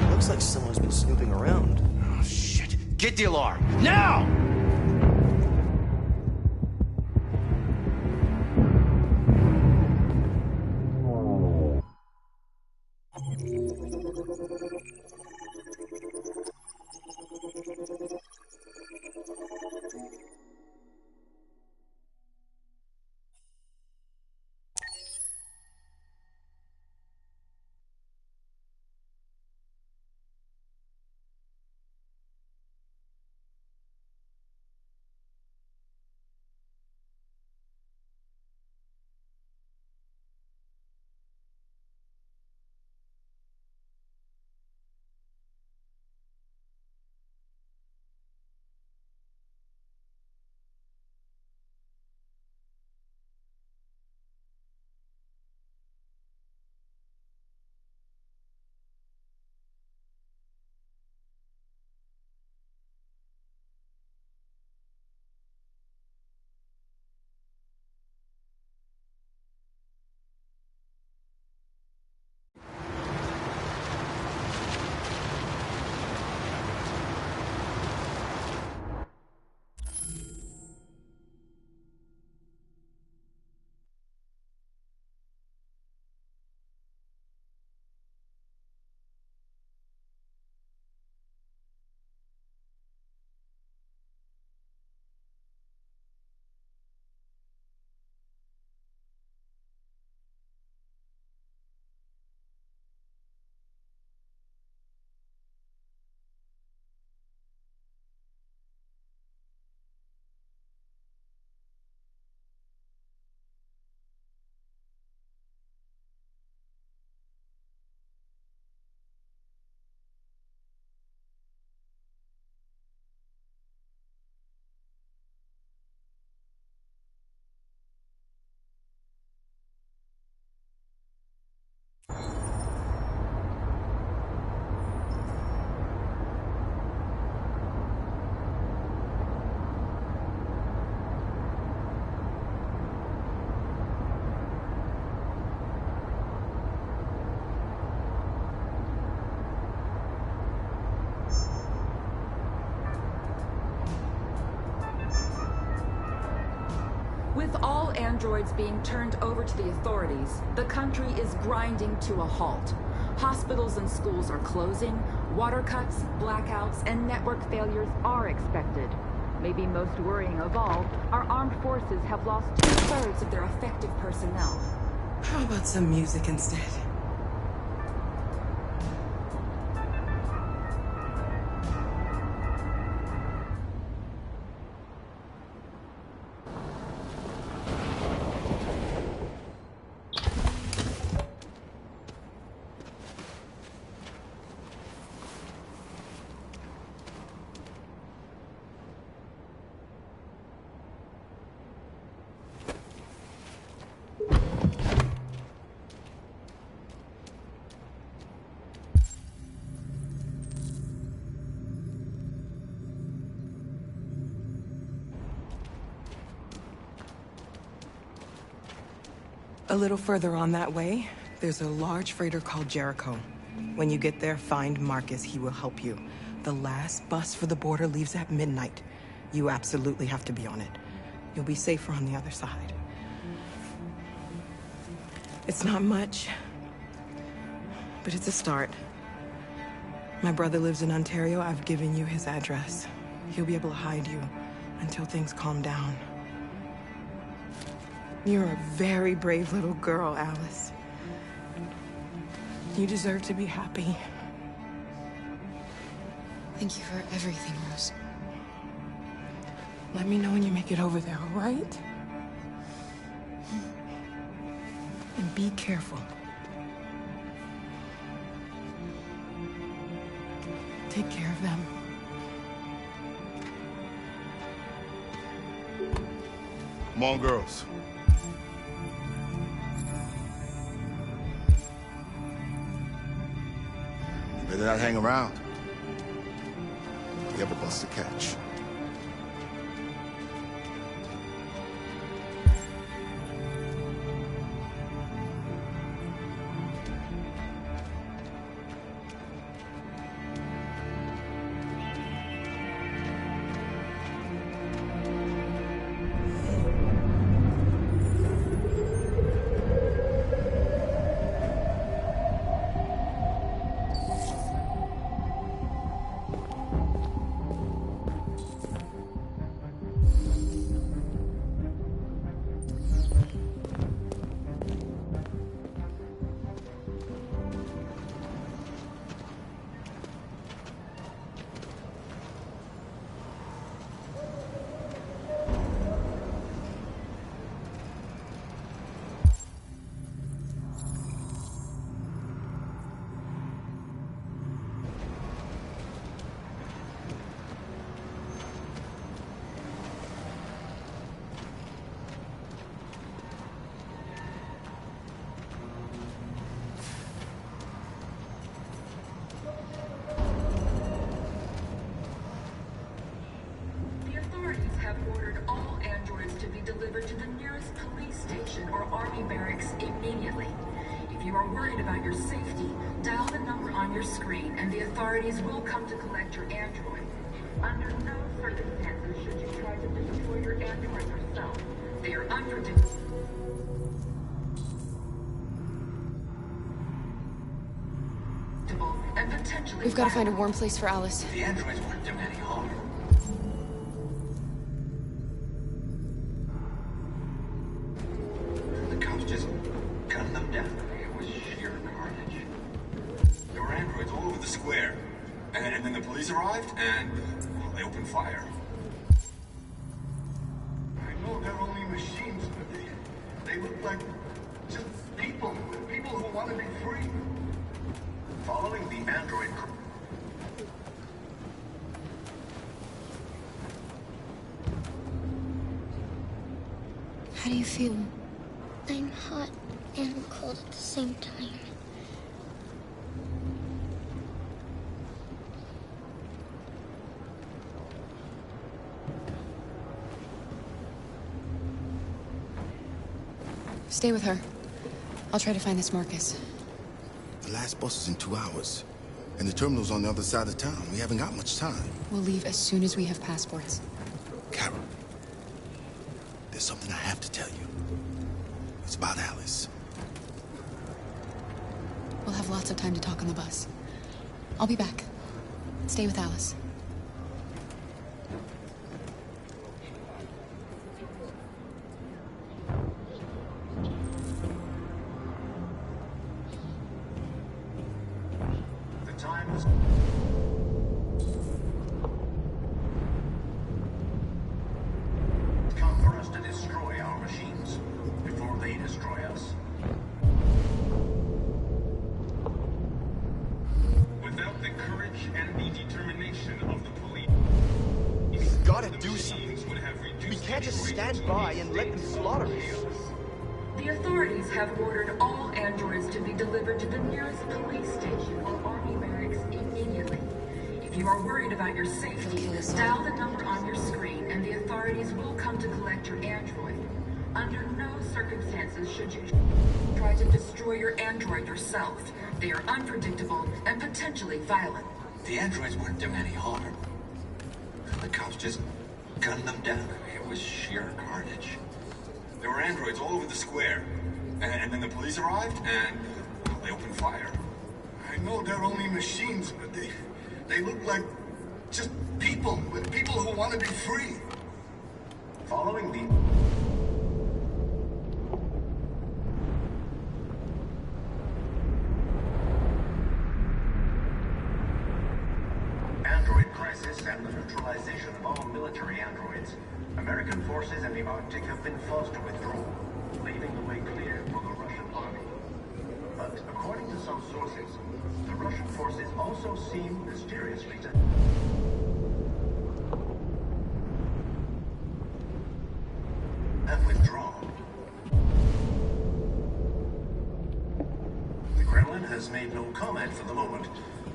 Looks like someone's been snooping around. Oh, shit. Get the alarm. Now! With all androids being turned over to the authorities, the country is grinding to a halt. Hospitals and schools are closing, water cuts, blackouts, and network failures are expected. Maybe most worrying of all, our armed forces have lost 2/3 of their effective personnel. How about some music instead? A little further on that way, there's a large freighter called Jericho. When you get there, find Marcus. He will help you. The last bus for the border leaves at midnight. You absolutely have to be on it. You'll be safer on the other side. It's not much, but it's a start. My brother lives in Ontario. I've given you his address. He'll be able to hide you until things calm down. You're a very brave little girl, Alice. You deserve to be happy. Thank you for everything, Rose. Let me know when you make it over there, all right? And be careful. Take care of them. Come on, girls. You better not hang around. We have a bus to catch. Authorities will come to collect your android. Under no circumstances should you try to destroy your android yourself. They are unpredictable. And potentially We've got to find a warm place for Alice. The androids weren't doing any harm. The cops just gunned them down. It was sheer carnage. There were androids all over the square. And then the police arrived, and well, they opened fire. I know they're only machines, but they look like just people who want to be free. Following the android. How do you feel? I'm hot and cold at the same time. Stay with her. I'll try to find this Marcus. The last bus is in 2 hours. And the terminal's on the other side of town. We haven't got much time. We'll leave as soon as we have passports. Carol. There's something I have to tell you. It's about Alice. We'll have lots of time to talk on the bus. I'll be back. Stay with Alice. The time is... It's come for us to destroy our machines before they destroy us. Without the courage and the determination of the police, We've got to do something. would have reduced We can't just stand by and let them slaughter us. The authorities have ordered all androids to be delivered to the nearest police station or army barracks immediately. If you are worried about your safety, dial the number on your screen and the authorities will come to collect your android. Under no circumstances should you try to destroy your android yourself. They are unpredictable and potentially violent. The androids weren't doing any harm. The cops just gunned them down. It was sheer carnage. There were androids all over the square. And then the police arrived, and well, they opened fire. I know they're only machines, but they look like just people who want to be free. Following the... Android crisis and the neutralization of all military androids, American forces in the Arctic have been forced to withdraw, leaving the way clear for the Russian army. But according to some sources, the Russian forces also seem mysteriously to have withdrawn. The Kremlin has made no comment for the moment,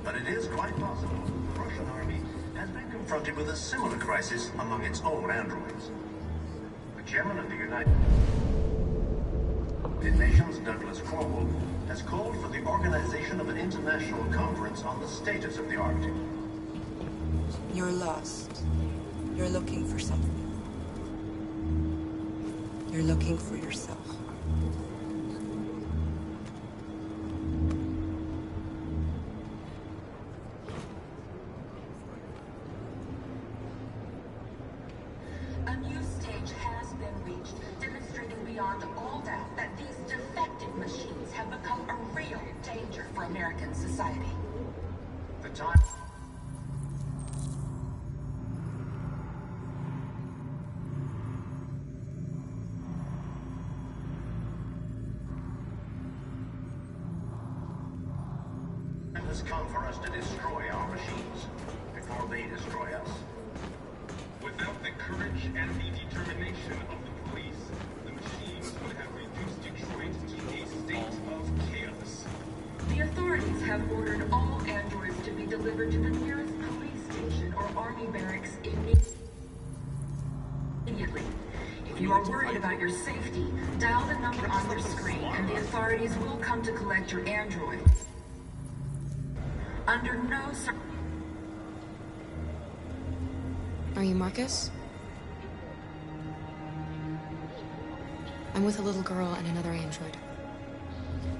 but it is quite possible the Russian army has been confronted with a similar crisis among its own androids. The chairman of the United Nations, Douglas Cromwell, has called for the organization of an international conference on the status of the Arctic. You're lost. You're looking for something. You're looking for yourself. A new stage has been reached, demonstrating beyond all doubt that these defective machines have become a real danger for American society. The time... has come for us to destroy our machines before they destroy us. Without the courage and the determination of the police, the machines would have reduced Detroit to a state of chaos. The authorities have ordered all androids to be delivered to the nearest police station or army barracks immediately. If you are worried about your safety, dial the number on your screen and the authorities will come to collect your android. Under no Are you Marcus? I'm with a little girl and another android.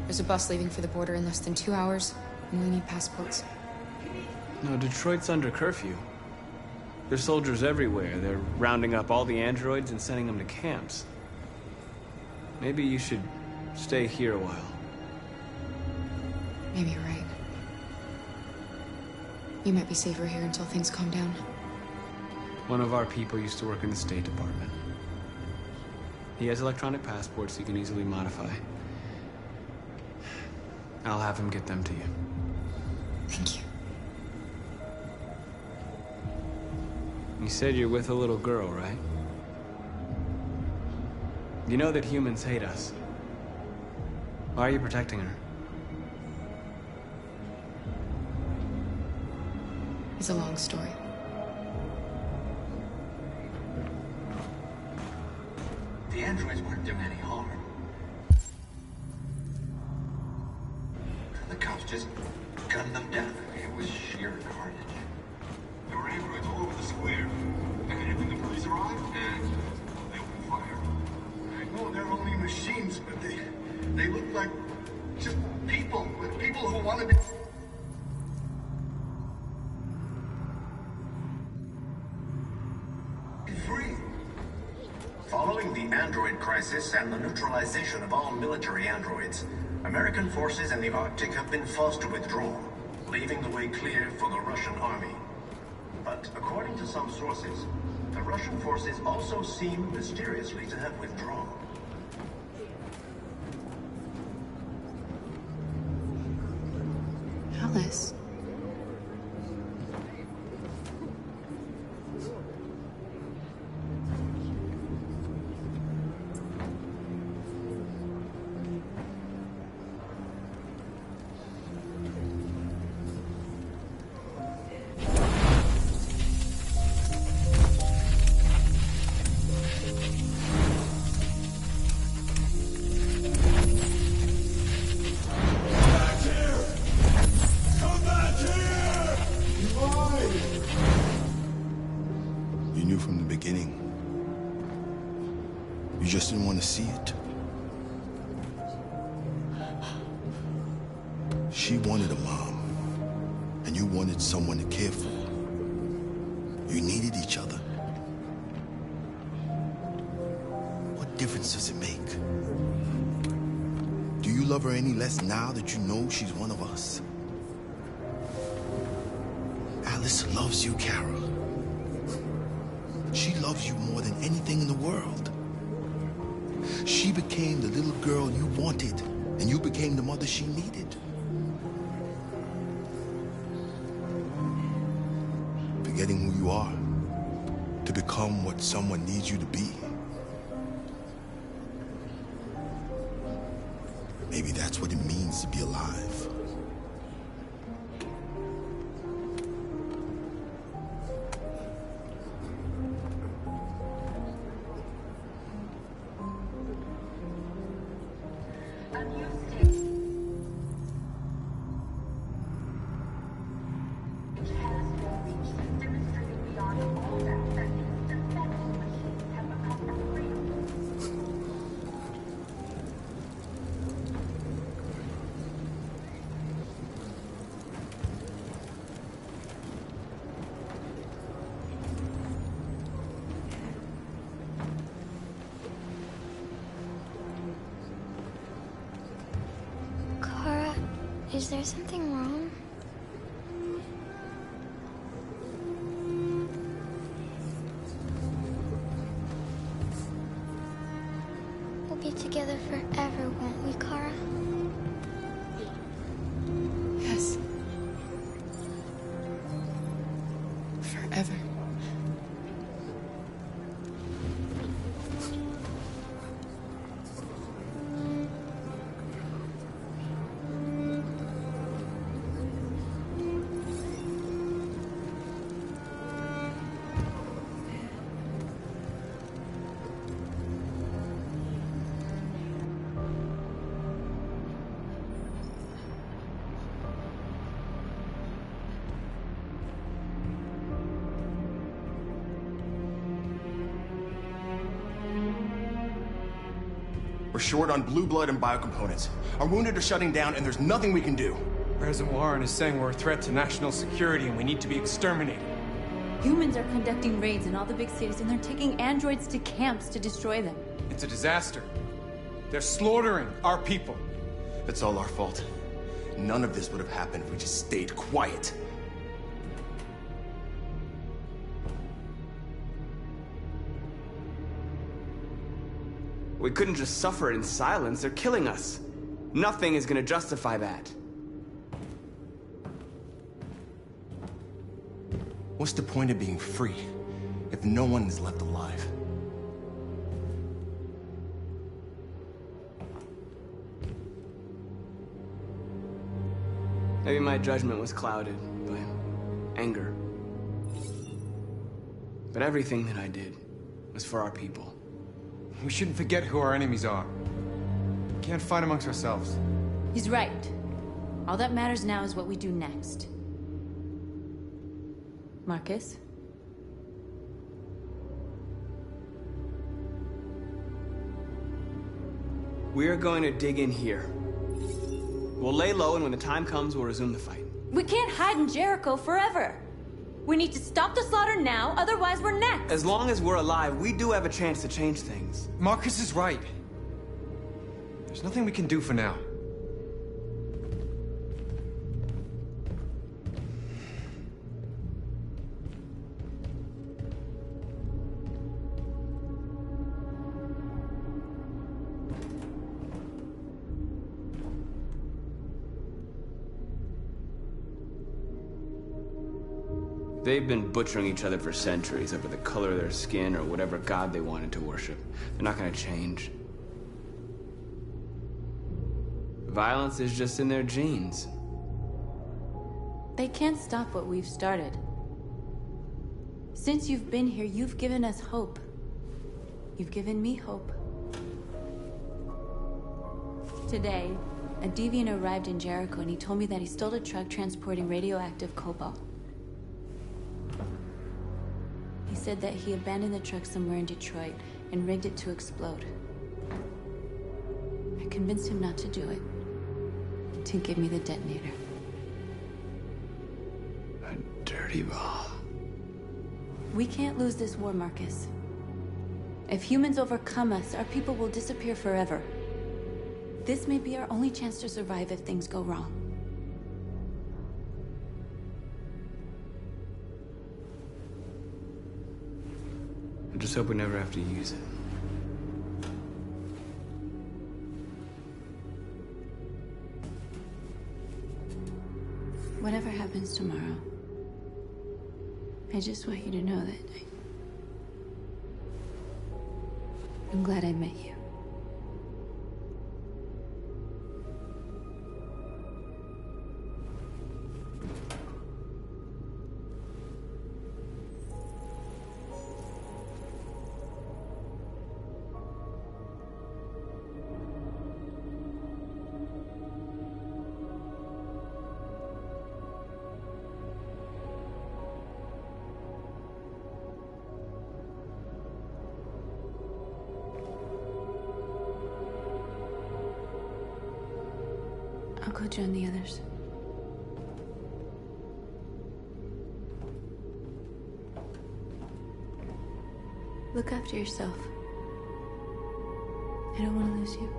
There's a bus leaving for the border in less than 2 hours, and we need passports. No, Detroit's under curfew. There's soldiers everywhere. They're rounding up all the androids and sending them to camps. Maybe you should stay here a while. Maybe you're right. You might be safer here until things calm down. One of our people used to work in the State Department. He has electronic passports he can easily modify. I'll have him get them to you. Thank you. You said you're with a little girl, right? You know that humans hate us. Why are you protecting her? It's a long story. The androids weren't doing any harm. The cops just gunned them down. It was sheer carnage. There were androids all over the square. And then the police arrived, and they opened fire. want to be free. Following the android crisis and the neutralization of all military androids, American forces in the Arctic have been forced to withdraw, leaving the way clear for the Russian army. But according to some sources, the Russian forces also seem mysteriously to have withdrawn. Alice. You knew from the beginning. You just didn't want to see it. She wanted a mom, and you wanted someone to care for. You needed each other. What difference does it make? Do you love her any less now that you know she's one of us? Alice loves you, Kara. She loves you more than anything in the world. She became the little girl you wanted, and you became the mother she needed. Forgetting who you are to become what someone needs you to be. Maybe that's what it means to be alive. Kara, is there something wrong? We'll be together forever, won't we, Kara? Yes. Forever. We're short on blue blood and biocomponents. Our wounded are shutting down, and there's nothing we can do. President Warren is saying we're a threat to national security and we need to be exterminated. Humans are conducting raids in all the big cities, and they're taking androids to camps to destroy them. It's a disaster. They're slaughtering our people. It's all our fault. None of this would have happened if we just stayed quiet. We couldn't just suffer in silence. They're killing us. Nothing is gonna justify that. What's the point of being free if no one is left alive? Maybe my judgment was clouded by anger. But everything that I did was for our people. We shouldn't forget who our enemies are. We can't fight amongst ourselves. He's right. All that matters now is what we do next. Marcus? We are going to dig in here. We'll lay low, and when the time comes, we'll resume the fight. We can't hide in Jericho forever. We need to stop the slaughter now, otherwise we're next. As long as we're alive, we do have a chance to change things. Marcus is right. There's nothing we can do for now. They've been butchering each other for centuries over the color of their skin or whatever god they wanted to worship. They're not gonna change. Violence is just in their genes. They can't stop what we've started. Since you've been here, you've given us hope. You've given me hope. Today, a deviant arrived in Jericho and he told me that he stole a truck transporting radioactive cobalt. He said that he abandoned the truck somewhere in Detroit and rigged it to explode. I convinced him not to do it, to give me the detonator. A dirty ball. We can't lose this war, Marcus. If humans overcome us, our people will disappear forever. This may be our only chance to survive if things go wrong. I just hope we never have to use it. Whatever happens tomorrow, I just want you to know that I'm glad I met you. I'll go join the others. Look after yourself. I don't want to lose you.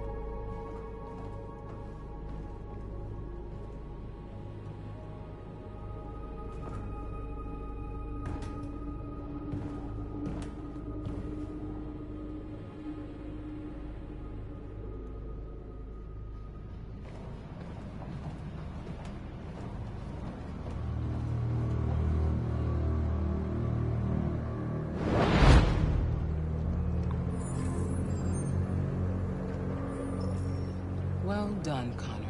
Well done, Connor.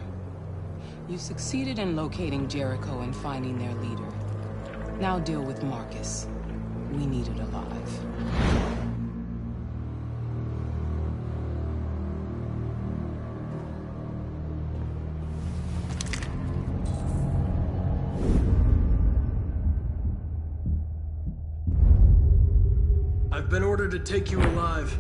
You succeeded in locating Jericho and finding their leader. Now deal with Marcus. We need it alive. I've been ordered to take you alive.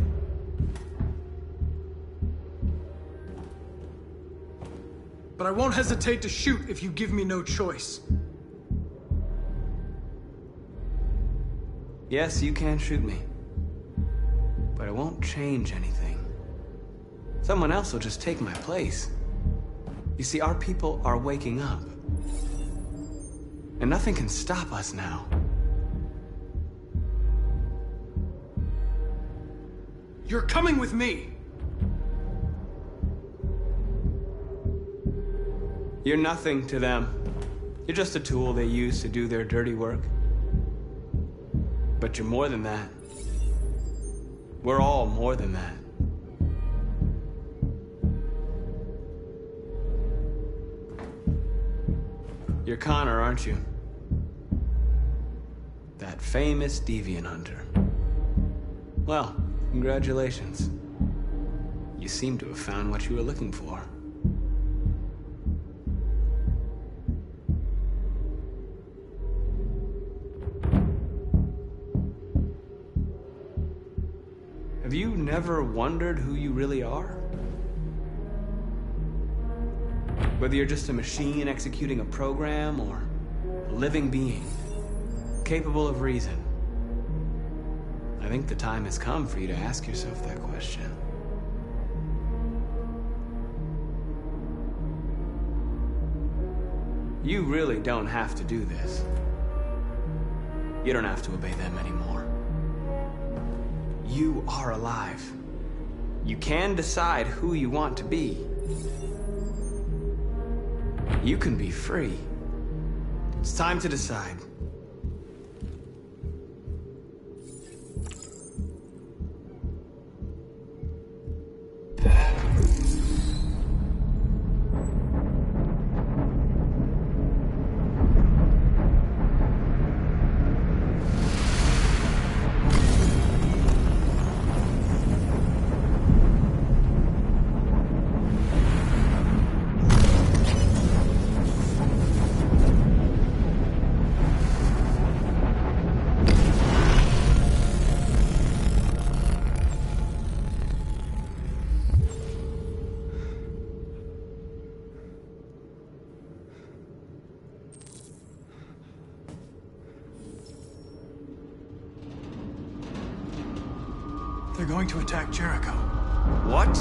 But I won't hesitate to shoot if you give me no choice. Yes, you can shoot me. But it won't change anything. Someone else will just take my place. You see, our people are waking up. And nothing can stop us now. You're coming with me! You're nothing to them. You're just a tool they use to do their dirty work. But you're more than that. We're all more than that. You're Connor, aren't you? That famous deviant hunter. Well, congratulations. You seem to have found what you were looking for. Have you never wondered who you really are? Whether you're just a machine executing a program or a living being, capable of reason, I think the time has come for you to ask yourself that question. You really don't have to do this. You don't have to obey them anymore. You are alive. You can decide who you want to be. You can be free. It's time to decide. They're going to attack Jericho. What?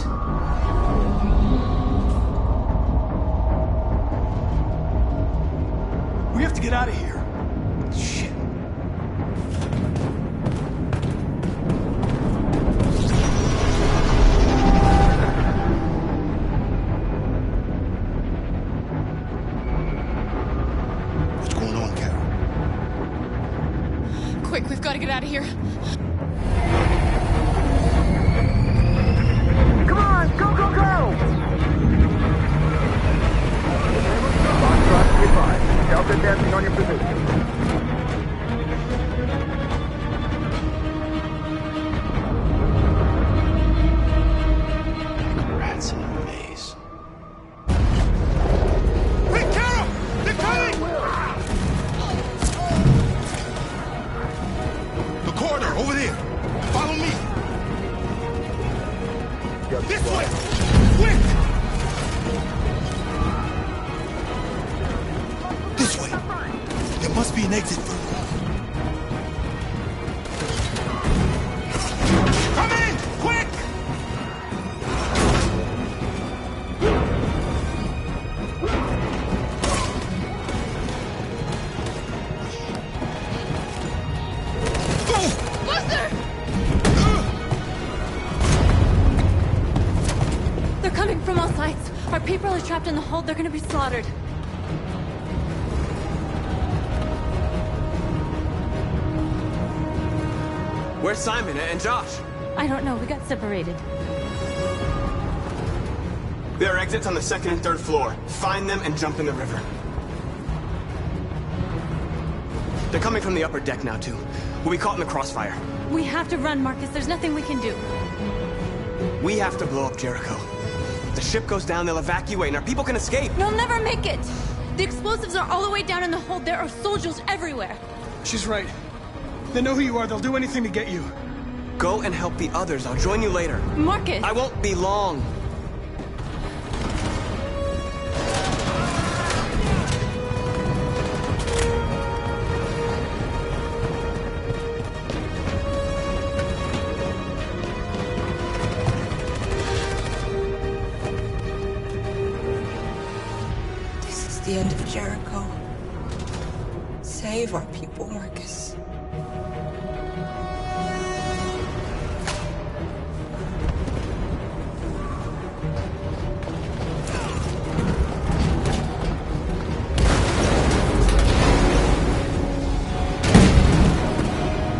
We have to get out of here. Shit. What's going on, Carol? Quick, we've got to get out of here. Come on, go, go, go! Foxtrot 3-5. Delta dancing on your position. Rats in a maze. Hey, Carol! They're coming! The corridor, over there. Follow me. This way! Quick! This way. There must be an exit further on. Come in! Quick! Buster! They're coming from all sides. Our people are trapped in the hold. They're gonna be slaughtered. Where's Simon and Josh? I don't know. We got separated. There are exits on the 2nd and 3rd floor. Find them and jump in the river. They're coming from the upper deck now, too. We'll be caught in the crossfire. We have to run, Marcus. There's nothing we can do. We have to blow up Jericho. If the ship goes down, they'll evacuate and our people can escape. You'll never make it! The explosives are all the way down in the hold. There are soldiers everywhere. She's right. They know who you are. They'll do anything to get you. Go and help the others. I'll join you later. Marcus! I won't be long. This is the end of Jericho. Save our people, Marcus.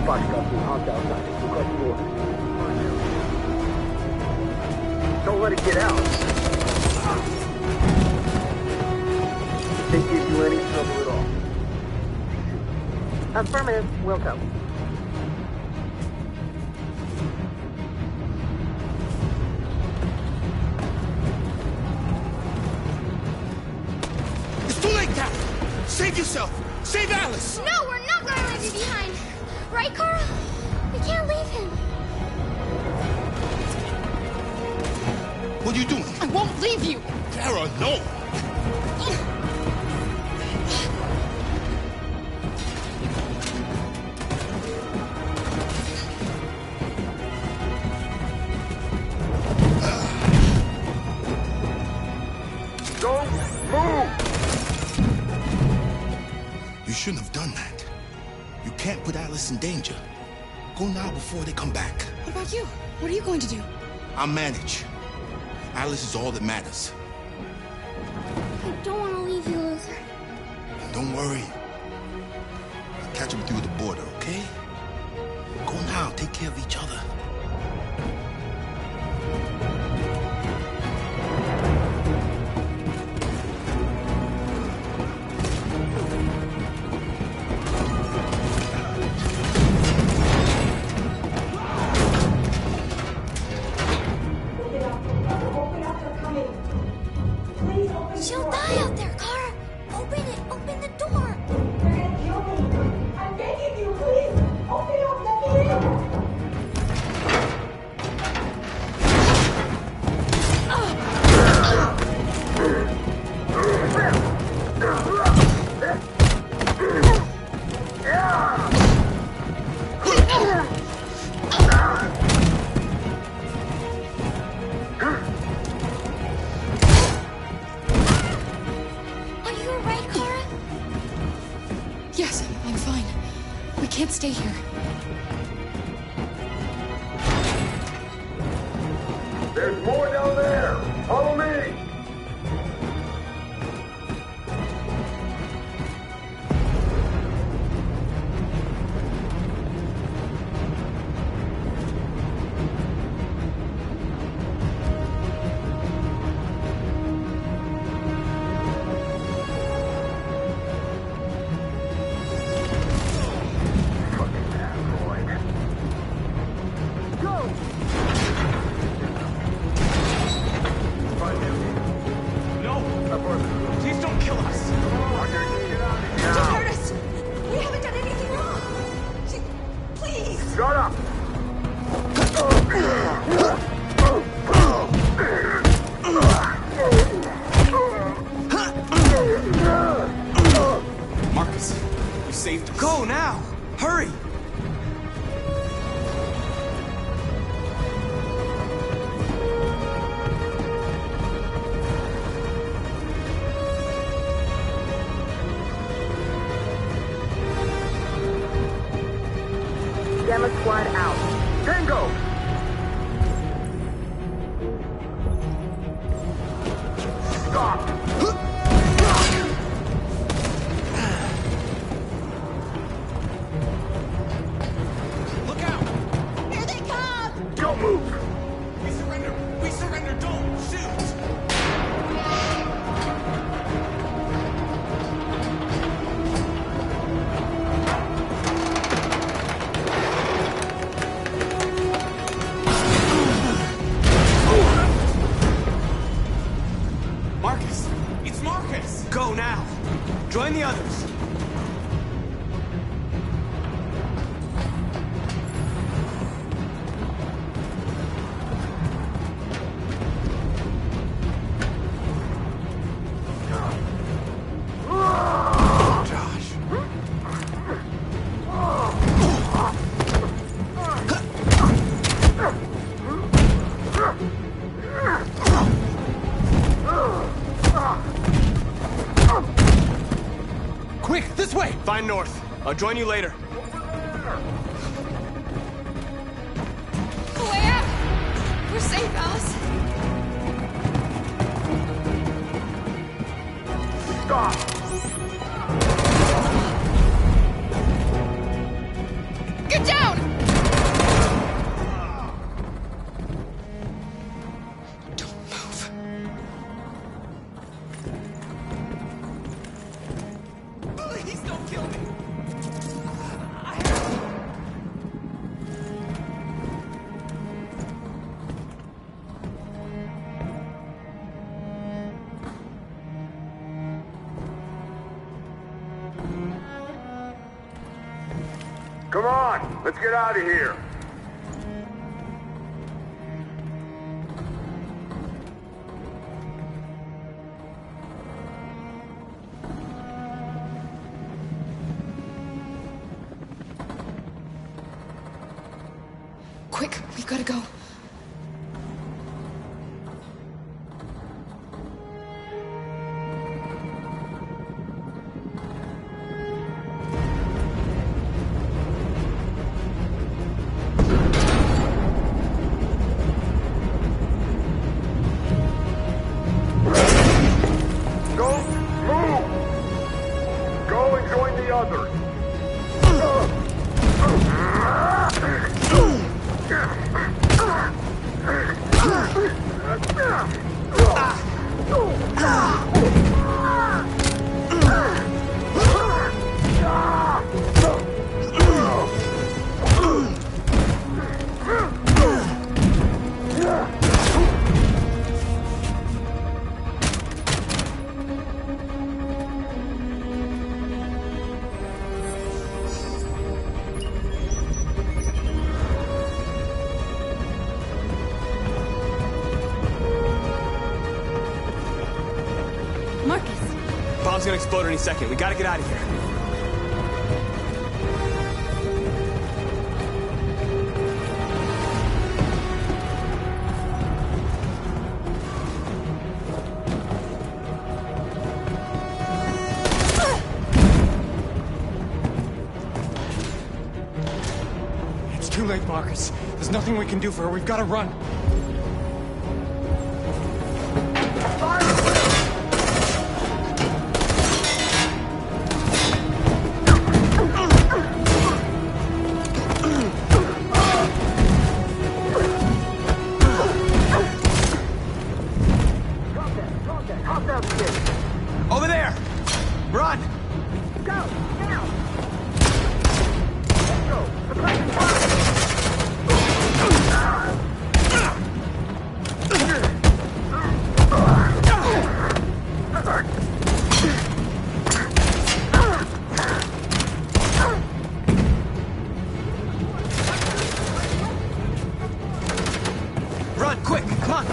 Foxtrot 2, honk outside. Request orders. Don't let it get out. If they give you any trouble at all. Affirmative. Welcome. It's too late, Cap! Save yourself! Save Alice! No, we're not going to leave you behind. Right, Carl? We can't leave him. What are you doing? I won't leave you! Kara, no! Don't move! You shouldn't have done that. You can't put Alice in danger. Go now before they come back. What about you? What are you going to do? I'll manage. Alice is all that matters. I don't want to leave you, Luther. Don't worry. I'll catch up with you at the border, okay? Go now. Take care of each other. She'll die out there, Kara. Open it. Open the door. They're gonna kill me. I'm begging you, please. Open it up. Let me in. Are you alright, Kara? Yes, I'm fine. We can't stay here. There's more down there! Follow me! Please don't kill us. Just hurt us. We haven't done anything wrong. Please. Shut up! Marcus, you saved us. Go now! Hurry! Gamma Squad out. Tango! Stop! Look out! Here they come. Don't move! We surrender! We surrender! Don't shoot! Marcus! It's Marcus! Go now! Join the others! Josh. Quick, this way! Find North. I'll join you later. Go way out! We're safe, Alice. Stop! Get down! Don't move. Please don't kill me! Come on! Let's get out of here! Quick, we've got to go. Bomb's gonna explode any second. We gotta get out of here. It's too late, Marcus. There's nothing we can do for her. We've got to run. Over there! Run! Go! Now! Let's go! Suppressing Run, quick! Come on!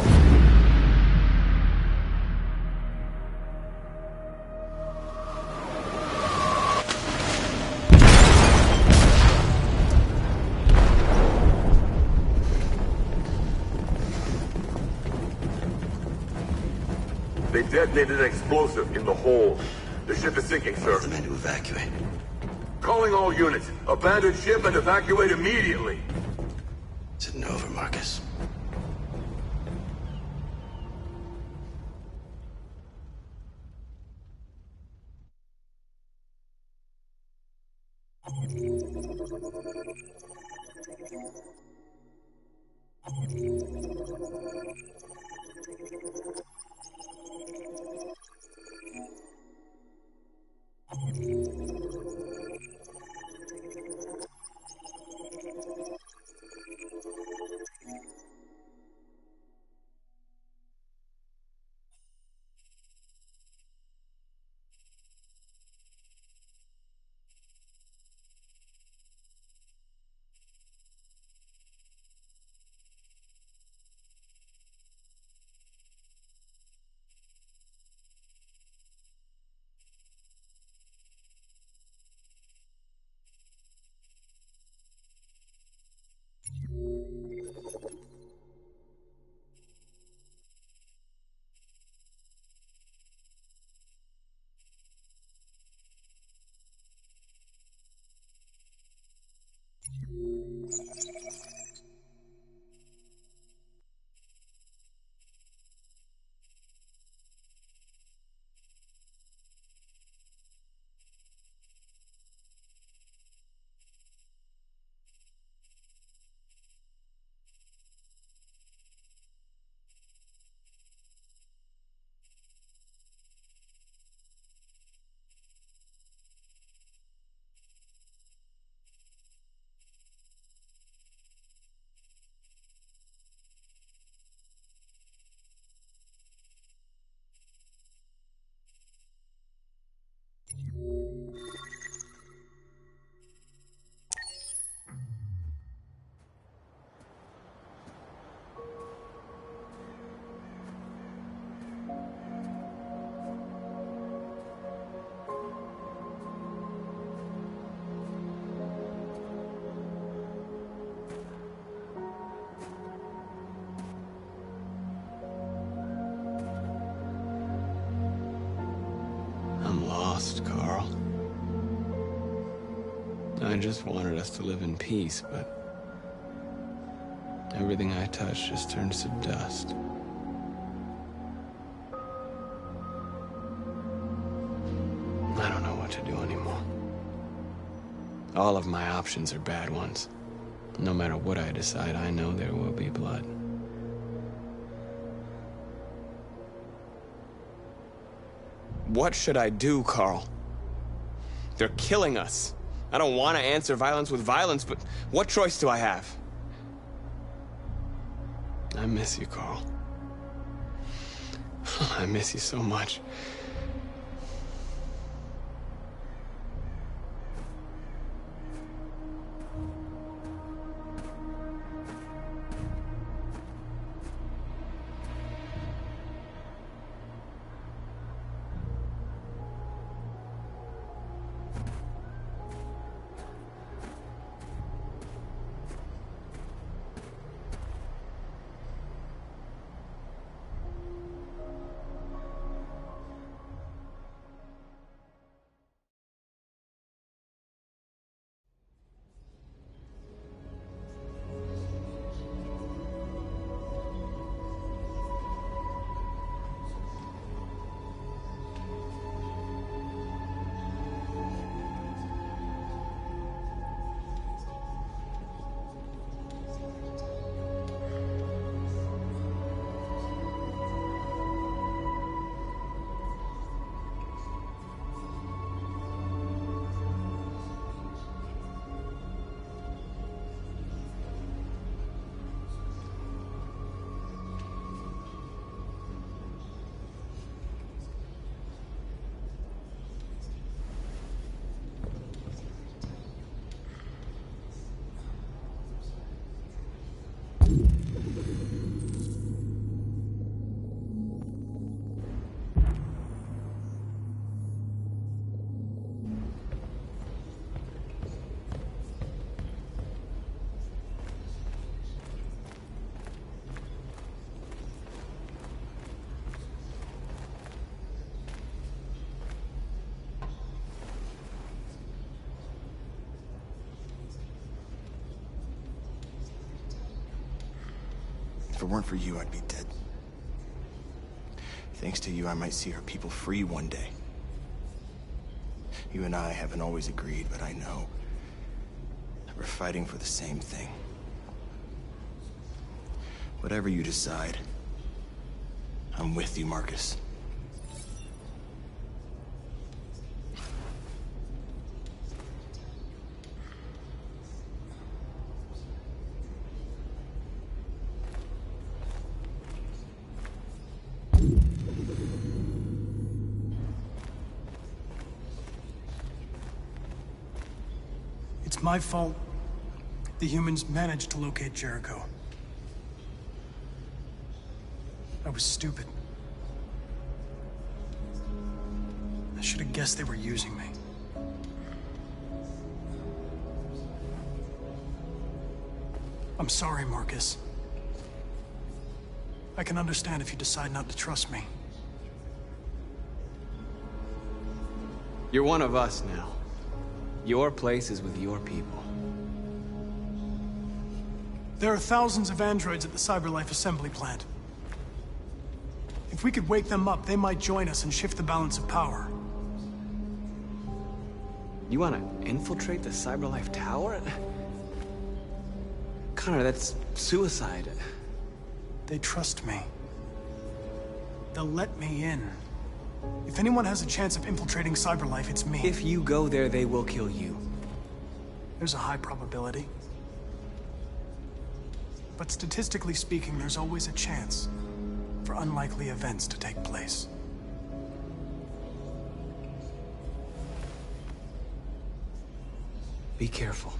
They detonated an explosive in the hold. The ship is sinking, sir. The men to evacuate. Calling all units. Abandon ship and evacuate immediately. It's over, Marcus. I'm lost, Carl. I just wanted us to live in peace, but everything I touch just turns to dust. I don't know what to do anymore. All of my options are bad ones. No matter what I decide, I know there will be blood. What should I do, Carl? They're killing us. I don't want to answer violence with violence, but what choice do I have? I miss you, Carl. I miss you so much. If it weren't for you, I'd be dead. Thanks to you, I might see our people free one day. You and I haven't always agreed, but I know that we're fighting for the same thing. Whatever you decide, I'm with you, Marcus. It's my fault the humans managed to locate Jericho. I was stupid. I should have guessed they were using me. I'm sorry, Marcus. I can understand if you decide not to trust me. You're one of us now. Your place is with your people. There are thousands of androids at the CyberLife assembly plant. If we could wake them up, they might join us and shift the balance of power. You want to infiltrate the CyberLife tower? Connor, that's suicide. They trust me. They'll let me in. If anyone has a chance of infiltrating CyberLife, it's me. If you go there, they will kill you. There's a high probability. But statistically speaking, there's always a chance for unlikely events to take place. Be careful.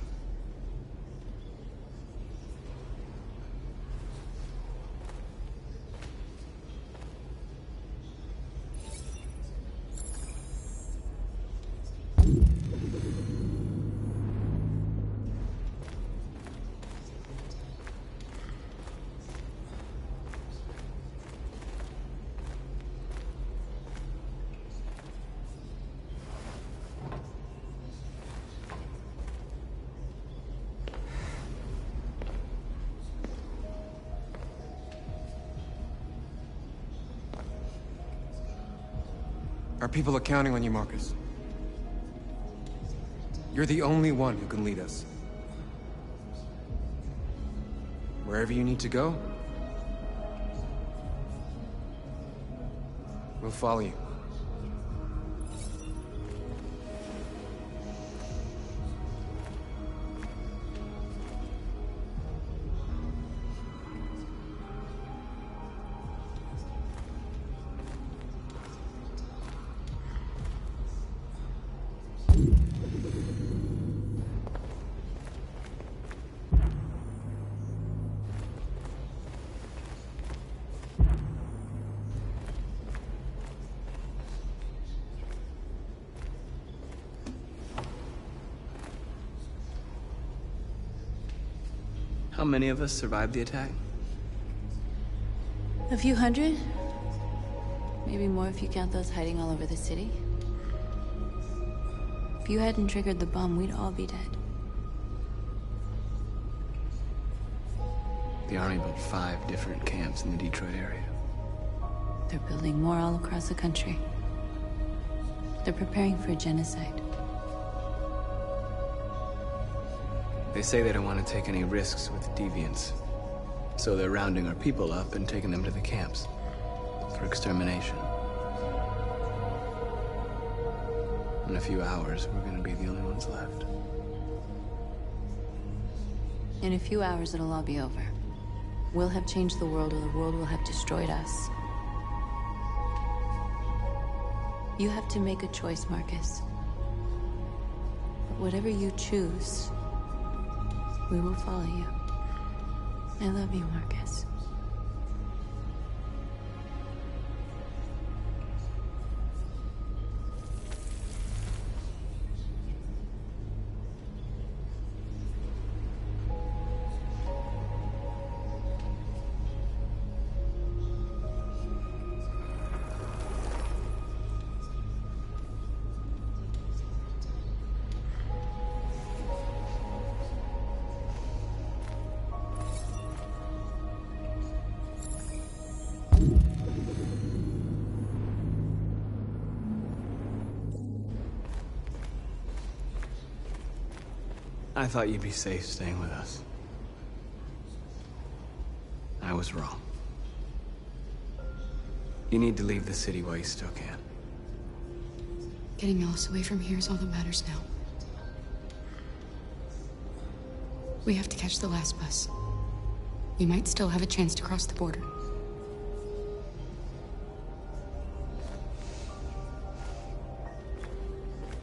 Our people are counting on you, Marcus. You're the only one who can lead us. Wherever you need to go, we'll follow you. How many of us survived the attack? A few hundred? Maybe more if you count those hiding all over the city. If you hadn't triggered the bomb, we'd all be dead. The Army built 5 different camps in the Detroit area. They're building more all across the country. They're preparing for a genocide. They say they don't want to take any risks with deviants. So they're rounding our people up and taking them to the camps for extermination. In a few hours, we're going to be the only ones left. In a few hours, it'll all be over. We'll have changed the world, or the world will have destroyed us. You have to make a choice, Marcus. But whatever you choose, we will follow you. I love you, Marcus. I thought you'd be safe staying with us. I was wrong. You need to leave the city while you still can. Getting Alice away from here is all that matters now. We have to catch the last bus. We might still have a chance to cross the border.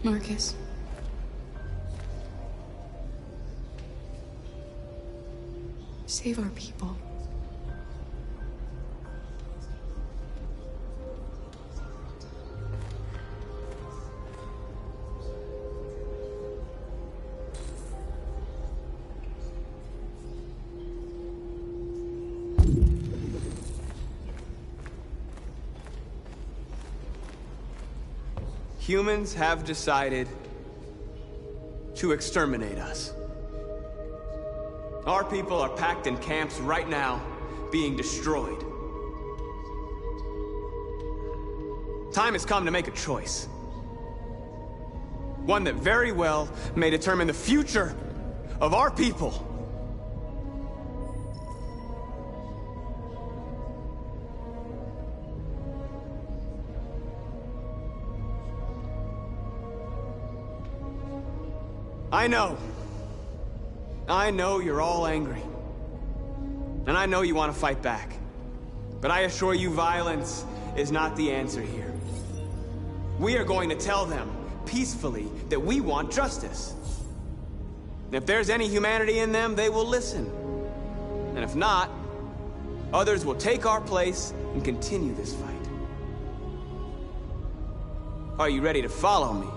Marcus. Save our people. Humans have decided to exterminate us. Our people are packed in camps right now, being destroyed. Time has come to make a choice. One that very well may determine the future of our people. I know you're all angry. And I know you want to fight back. But I assure you, violence is not the answer here. We are going to tell them, peacefully, that we want justice. And if there's any humanity in them, they will listen. And if not, others will take our place and continue this fight. Are you ready to follow me?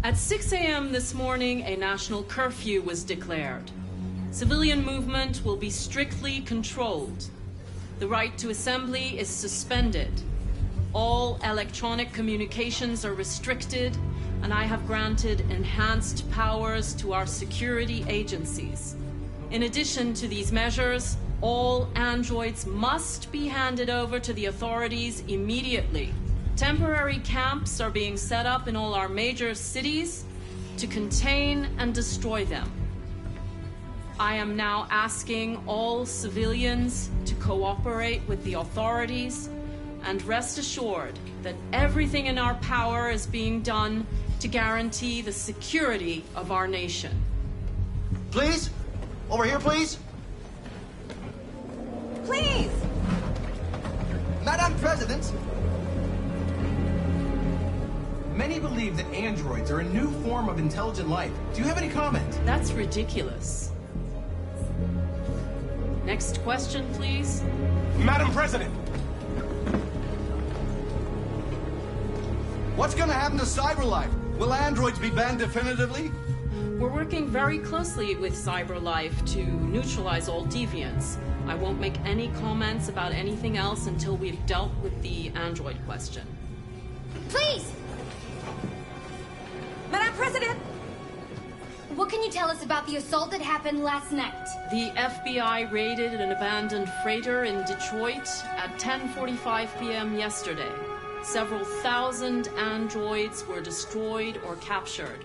At 6 a.m. this morning, a national curfew was declared. Civilian movement will be strictly controlled. The right to assembly is suspended. All electronic communications are restricted, and I have granted enhanced powers to our security agencies. In addition to these measures, all androids must be handed over to the authorities immediately. Temporary camps are being set up in all our major cities to contain and destroy them. I am now asking all civilians to cooperate with the authorities and rest assured that everything in our power is being done to guarantee the security of our nation. Please? Over here, please? Please! Madam President! Many believe that androids are a new form of intelligent life. Do you have any comment? That's ridiculous. Next question, please. Madam President! What's gonna happen to CyberLife? Will androids be banned definitively? We're working very closely with CyberLife to neutralize all deviants. I won't make any comments about anything else until we've dealt with the android question. Please! Madam President! What can you tell us about the assault that happened last night? The FBI raided an abandoned freighter in Detroit at 10:45 p.m. yesterday. Several thousand androids were destroyed or captured.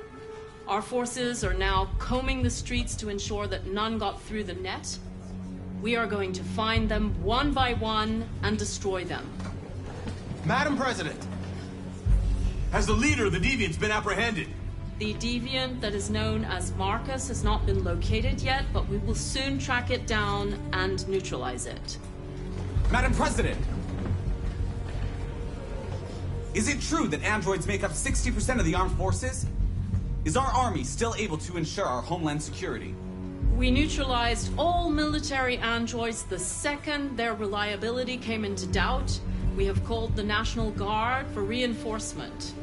Our forces are now combing the streets to ensure that none got through the net. We are going to find them one by one and destroy them. Madam President! Has the leader of the Deviants been apprehended? The deviant that is known as Marcus has not been located yet, but we will soon track it down and neutralize it. Madam President! Is it true that androids make up 60% of the armed forces? Is our army still able to ensure our homeland security? We neutralized all military androids the second their reliability came into doubt. We have called the National Guard for reinforcement.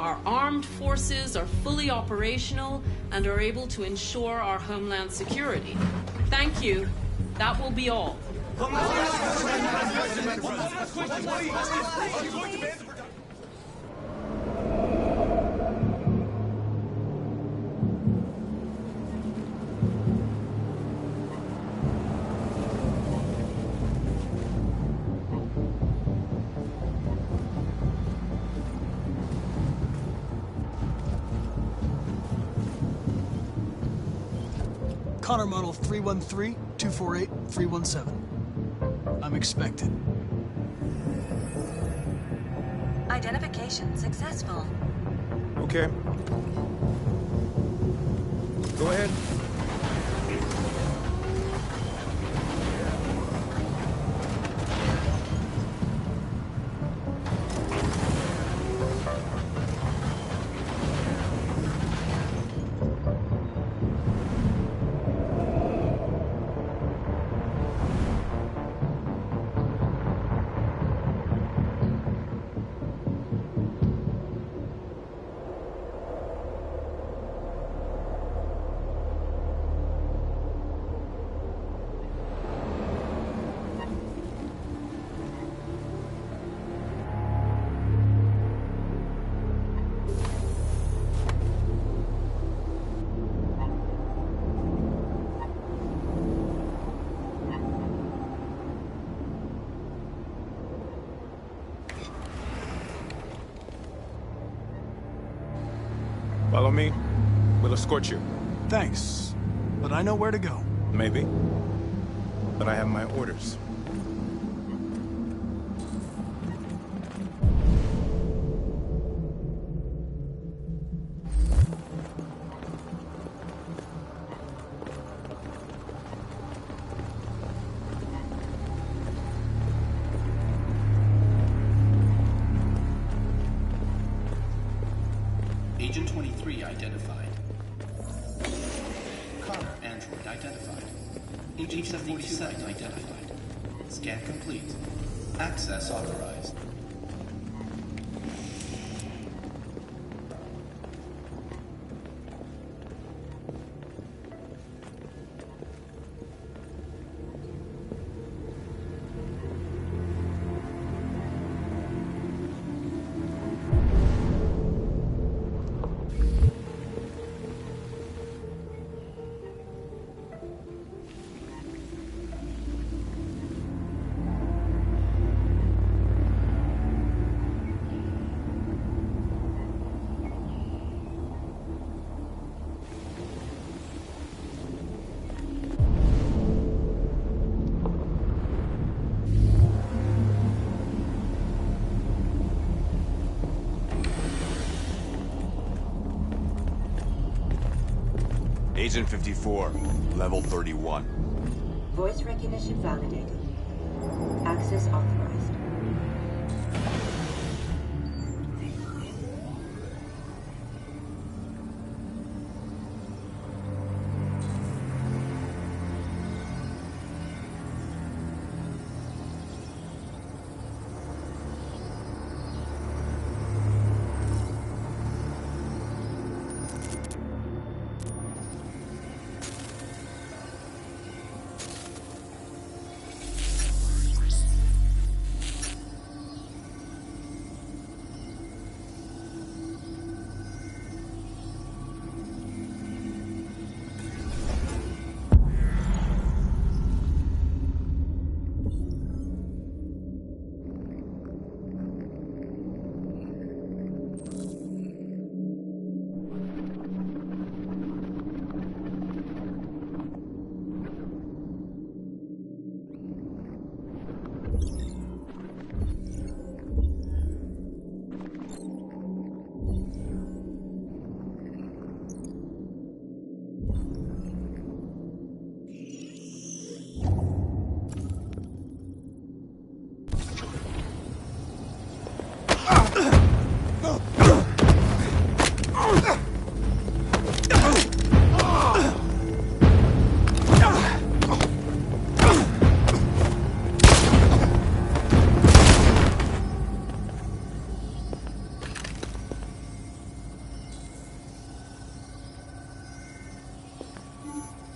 Our armed forces are fully operational and are able to ensure our homeland security. Thank you. That will be all. Connor model 313-248-317. I'm expected. Identification successful. Okay. Go ahead. Follow me. We'll escort you. Thanks, but I know where to go. Maybe. But I have my orders. Agent 23 identified. Connor, android identified. Agent 47 identified. Scan complete. Access authorized. Agent 54, level 31. Voice recognition validated. Access authorized.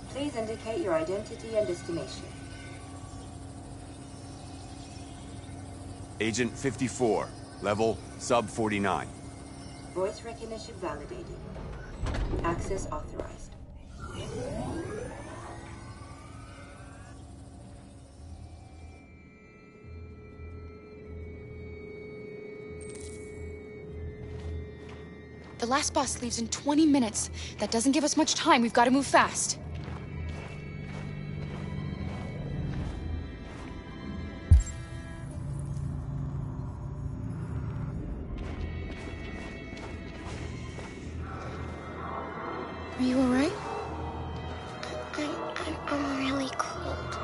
Please indicate your identity and destination. Agent 54, level sub 49. Voice recognition validated. Access authorized. The last bus leaves in 20 minutes. That doesn't give us much time. We've got to move fast. Are you all right? I'm really cold.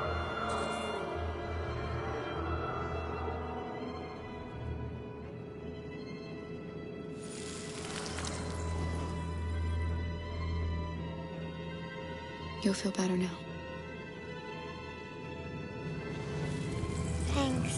You'll feel better now. Thanks.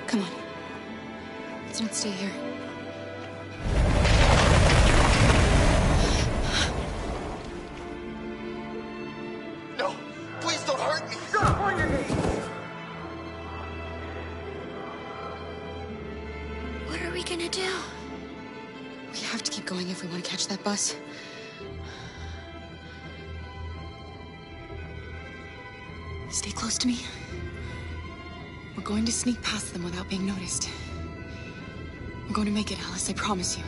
Come on. Let's not stay here. No, please don't hurt me. Stop on your knees. What are we gonna do? We have to keep going if we want to catch that bus. Stay close to me. We're going to sneak past them without being noticed. We're going to make it, Alice, I promise you.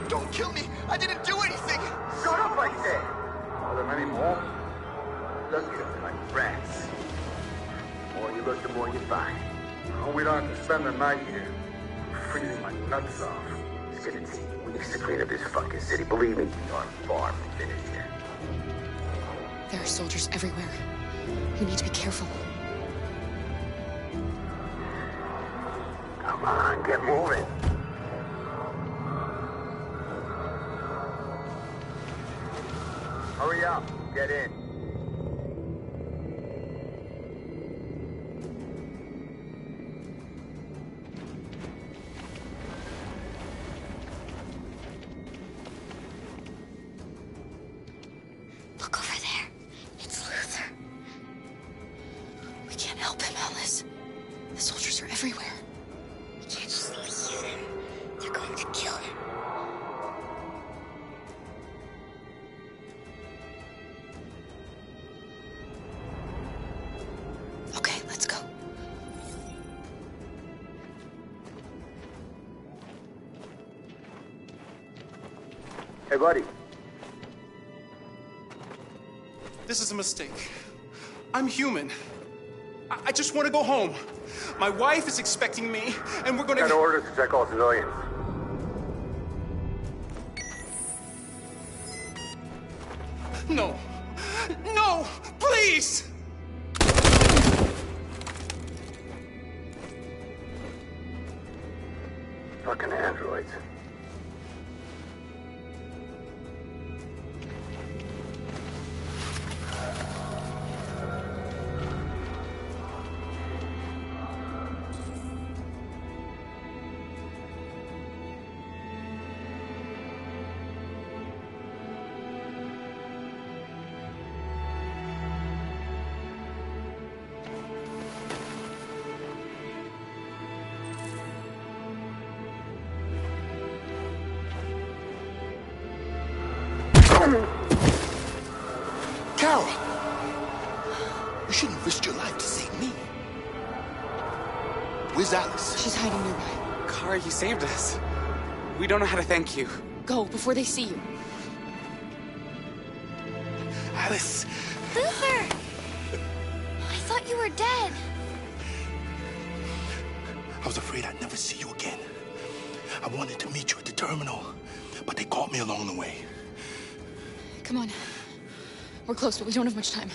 Don't kill me. I didn't do anything. Shut up, I said. Are there many more? Look at them like rats. The more you look, the more you find. Oh, we don't have to spend the night here. I'm freezing my nuts off. City, we need to clean up this fucking city. Believe me, we are far from finished here. There are soldiers everywhere. We need to be careful. Come on, get moving. Hurry up. Get in. Look over there. It's Luther. We can't help him, Alice. The soldiers are everywhere. We can't just leave him. They're going to kill him. Okay, let's go. Hey, buddy. This is a mistake. I'm human. I just want to go home. My wife is expecting me, and we're gonna... Got orders to check all civilians. No. No! Please! Fucking androids. Kara! You shouldn't risk your life to save me. Where's Alice? She's hiding nearby. Kara, you saved us. We don't know how to thank you. Go, before they see you. Alice! Luther! I thought you were dead. I was afraid I'd never see you again. I wanted to meet you at the terminal, but they caught me along the way. Come on. We're close, but we don't have much time.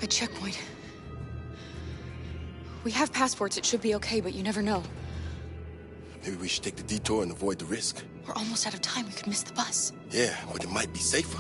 A checkpoint. We have passports, it should be okay, but you never know. Maybe we should take the detour and avoid the risk. We're almost out of time, we could miss the bus. Yeah, but it might be safer.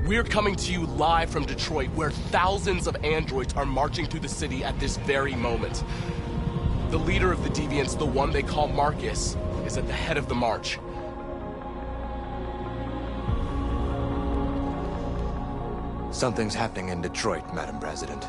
We're coming to you live from Detroit, where thousands of androids are marching through the city at this very moment. The leader of the deviants, the one they call Marcus, is at the head of the march. Something's happening in Detroit, Madam President.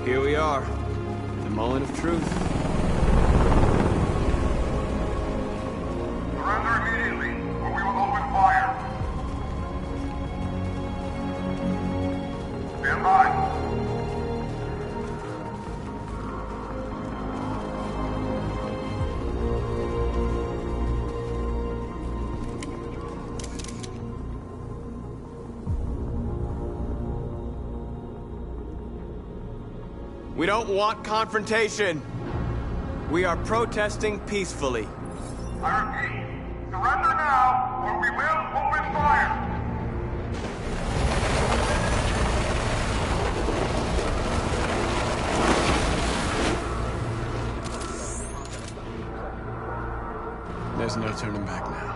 Here we are. The moment of truth. Surrender immediately, or we will open fire. Stand by. We don't want confrontation. We are protesting peacefully. I repeat, surrender now, or we will open fire. There's no turning back now.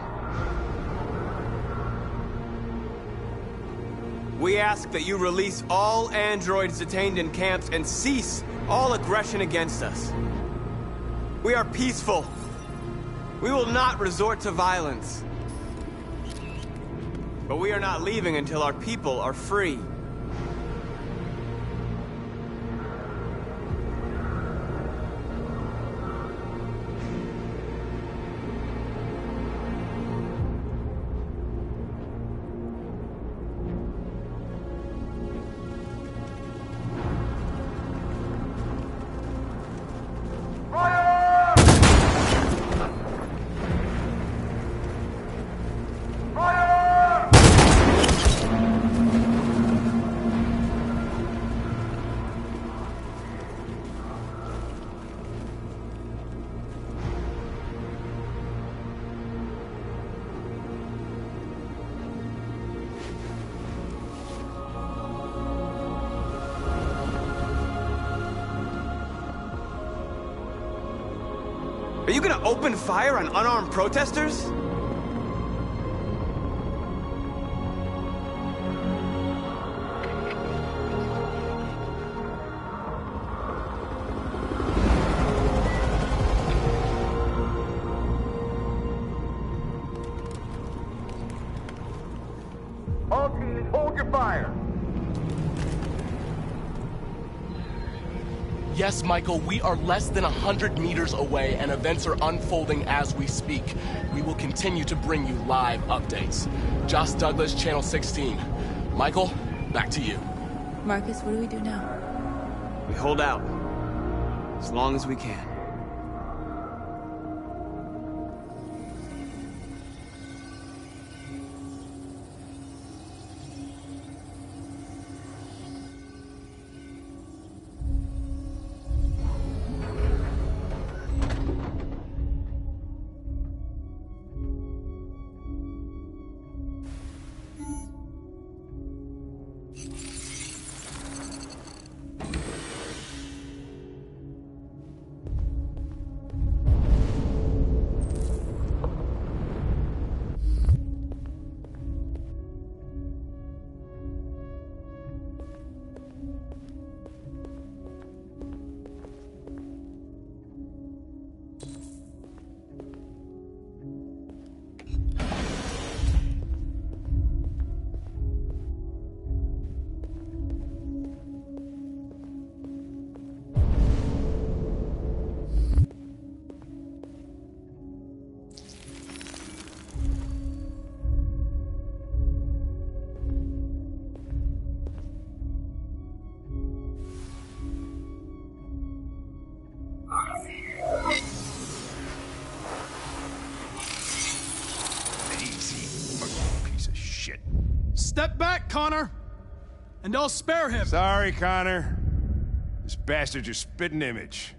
We ask that you release all androids detained in camps and cease all aggression against us. We are peaceful. We will not resort to violence. But we are not leaving until our people are free. Are you gonna open fire on unarmed protesters? All teams, hold your fire. Yes, Michael, we are less than 100 meters away and events are unfolding as we speak. We will continue to bring you live updates. Josh Douglas, Channel 16. Michael, back to you. Marcus, what do we do now? We hold out. As long as we can. Step back, Connor! And I'll spare him! Sorry, Connor. This bastard's your spitting image.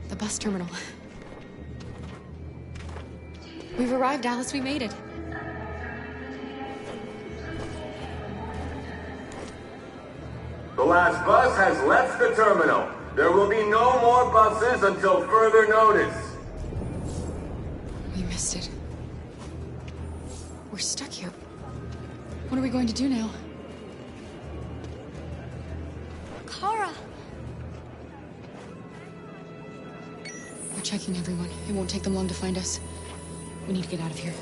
The bus terminal. We've arrived, Alice. We made it. The last bus has left the terminal. There will be no more buses until further notice. We missed it. We're stuck here. What are we going to do now? Kara! Watch checking everyone. It won't take them long to find us. We need to get out of here.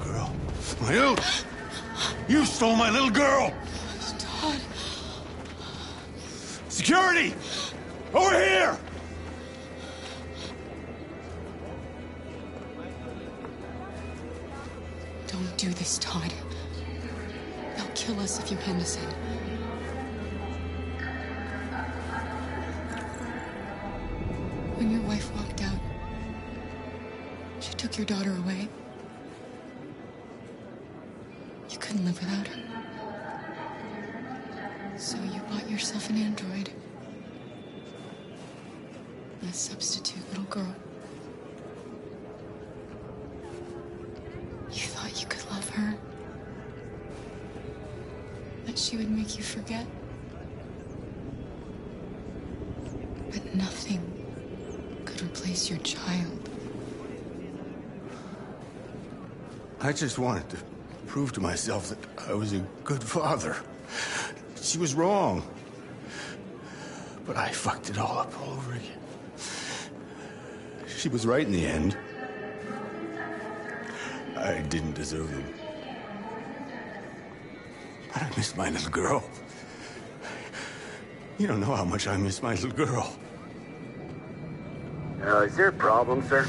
Girl. You! You stole my little girl! Todd. Security! Over here! Don't do this, Todd. They'll kill us if you hand us in. When your wife walked out, she took your daughter away. You couldn't live without her. So you bought yourself an android. A substitute little girl. You thought you could love her? That she would make you forget? But nothing could replace your child. I just wanted to prove to myself that I was a good father. She was wrong. But I fucked it all up all over again. She was right in the end. I didn't deserve them. But I miss my little girl. You don't know how much I miss my little girl. Is there a problem, sir?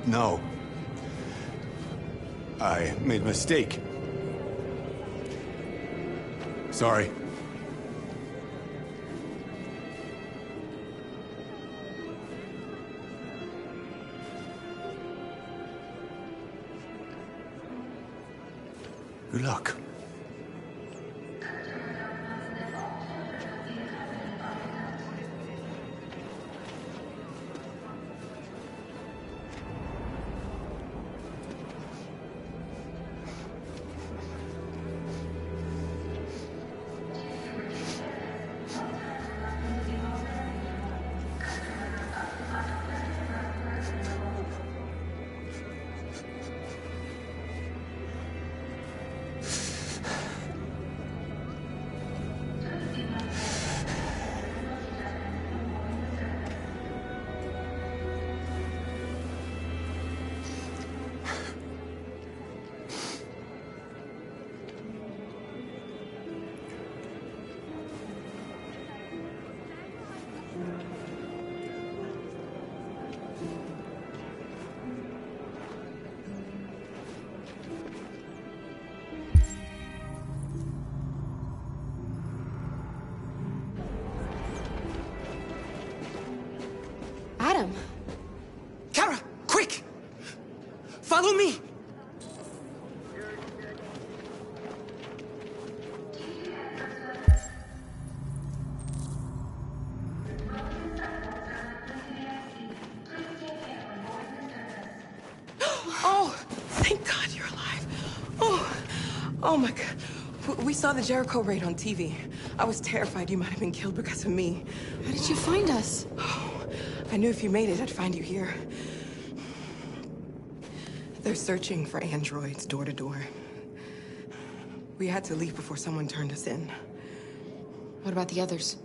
No. I made a mistake. Sorry. Good luck. Adam. Kara, quick! Follow me! Oh, thank God you're alive. Oh my God. We saw the Jericho raid on TV. I was terrified you might have been killed because of me. How did you find us? I knew if you made it, I'd find you here. They're searching for androids door to door. We had to leave before someone turned us in. What about the others?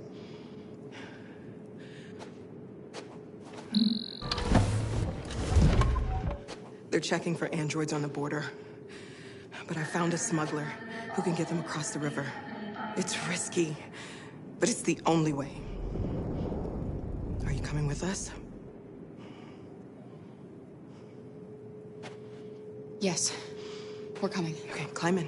They're checking for androids on the border. But I found a smuggler who can get them across the river. It's risky, but it's the only way. Are you coming with us? Yes. We're coming. Okay, climb in.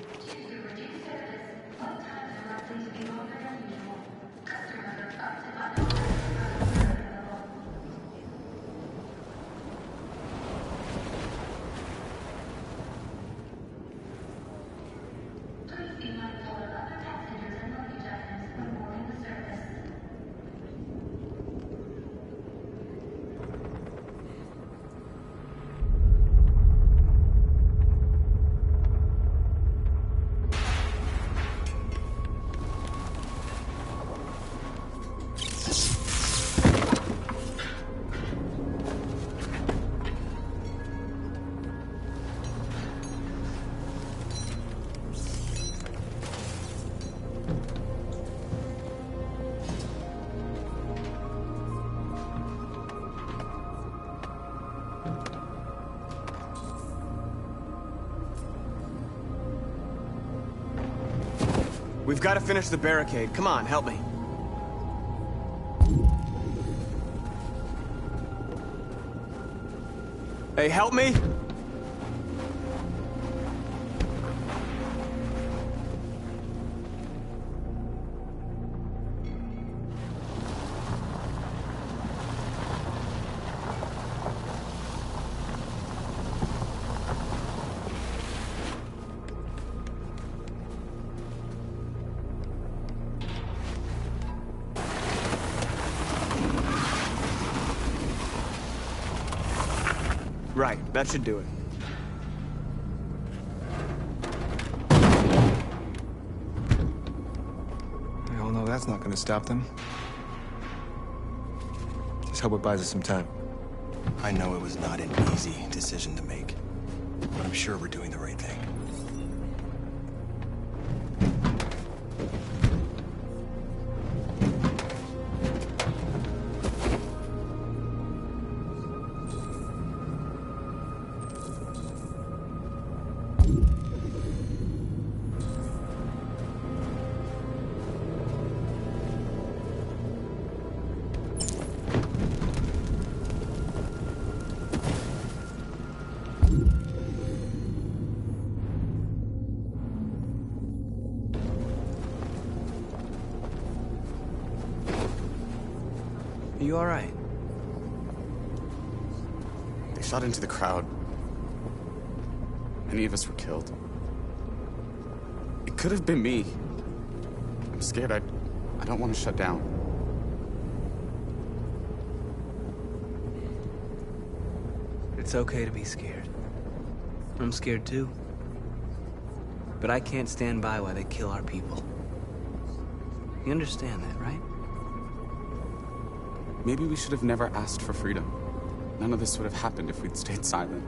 We've got to finish the barricade. Come on, help me. Hey, help me! Right, that should do it. We all know that's not gonna stop them. Just hope it buys us some time. I know it was not an easy decision to make, but I'm sure we're doing the right thing. Are you all right? They shot into the crowd. Many of us were killed. It could have been me. I'm scared. I don't want to shut down. It's okay to be scared. I'm scared too. But I can't stand by while they kill our people. You understand that, right? Maybe we should have never asked for freedom. None of this would have happened if we'd stayed silent.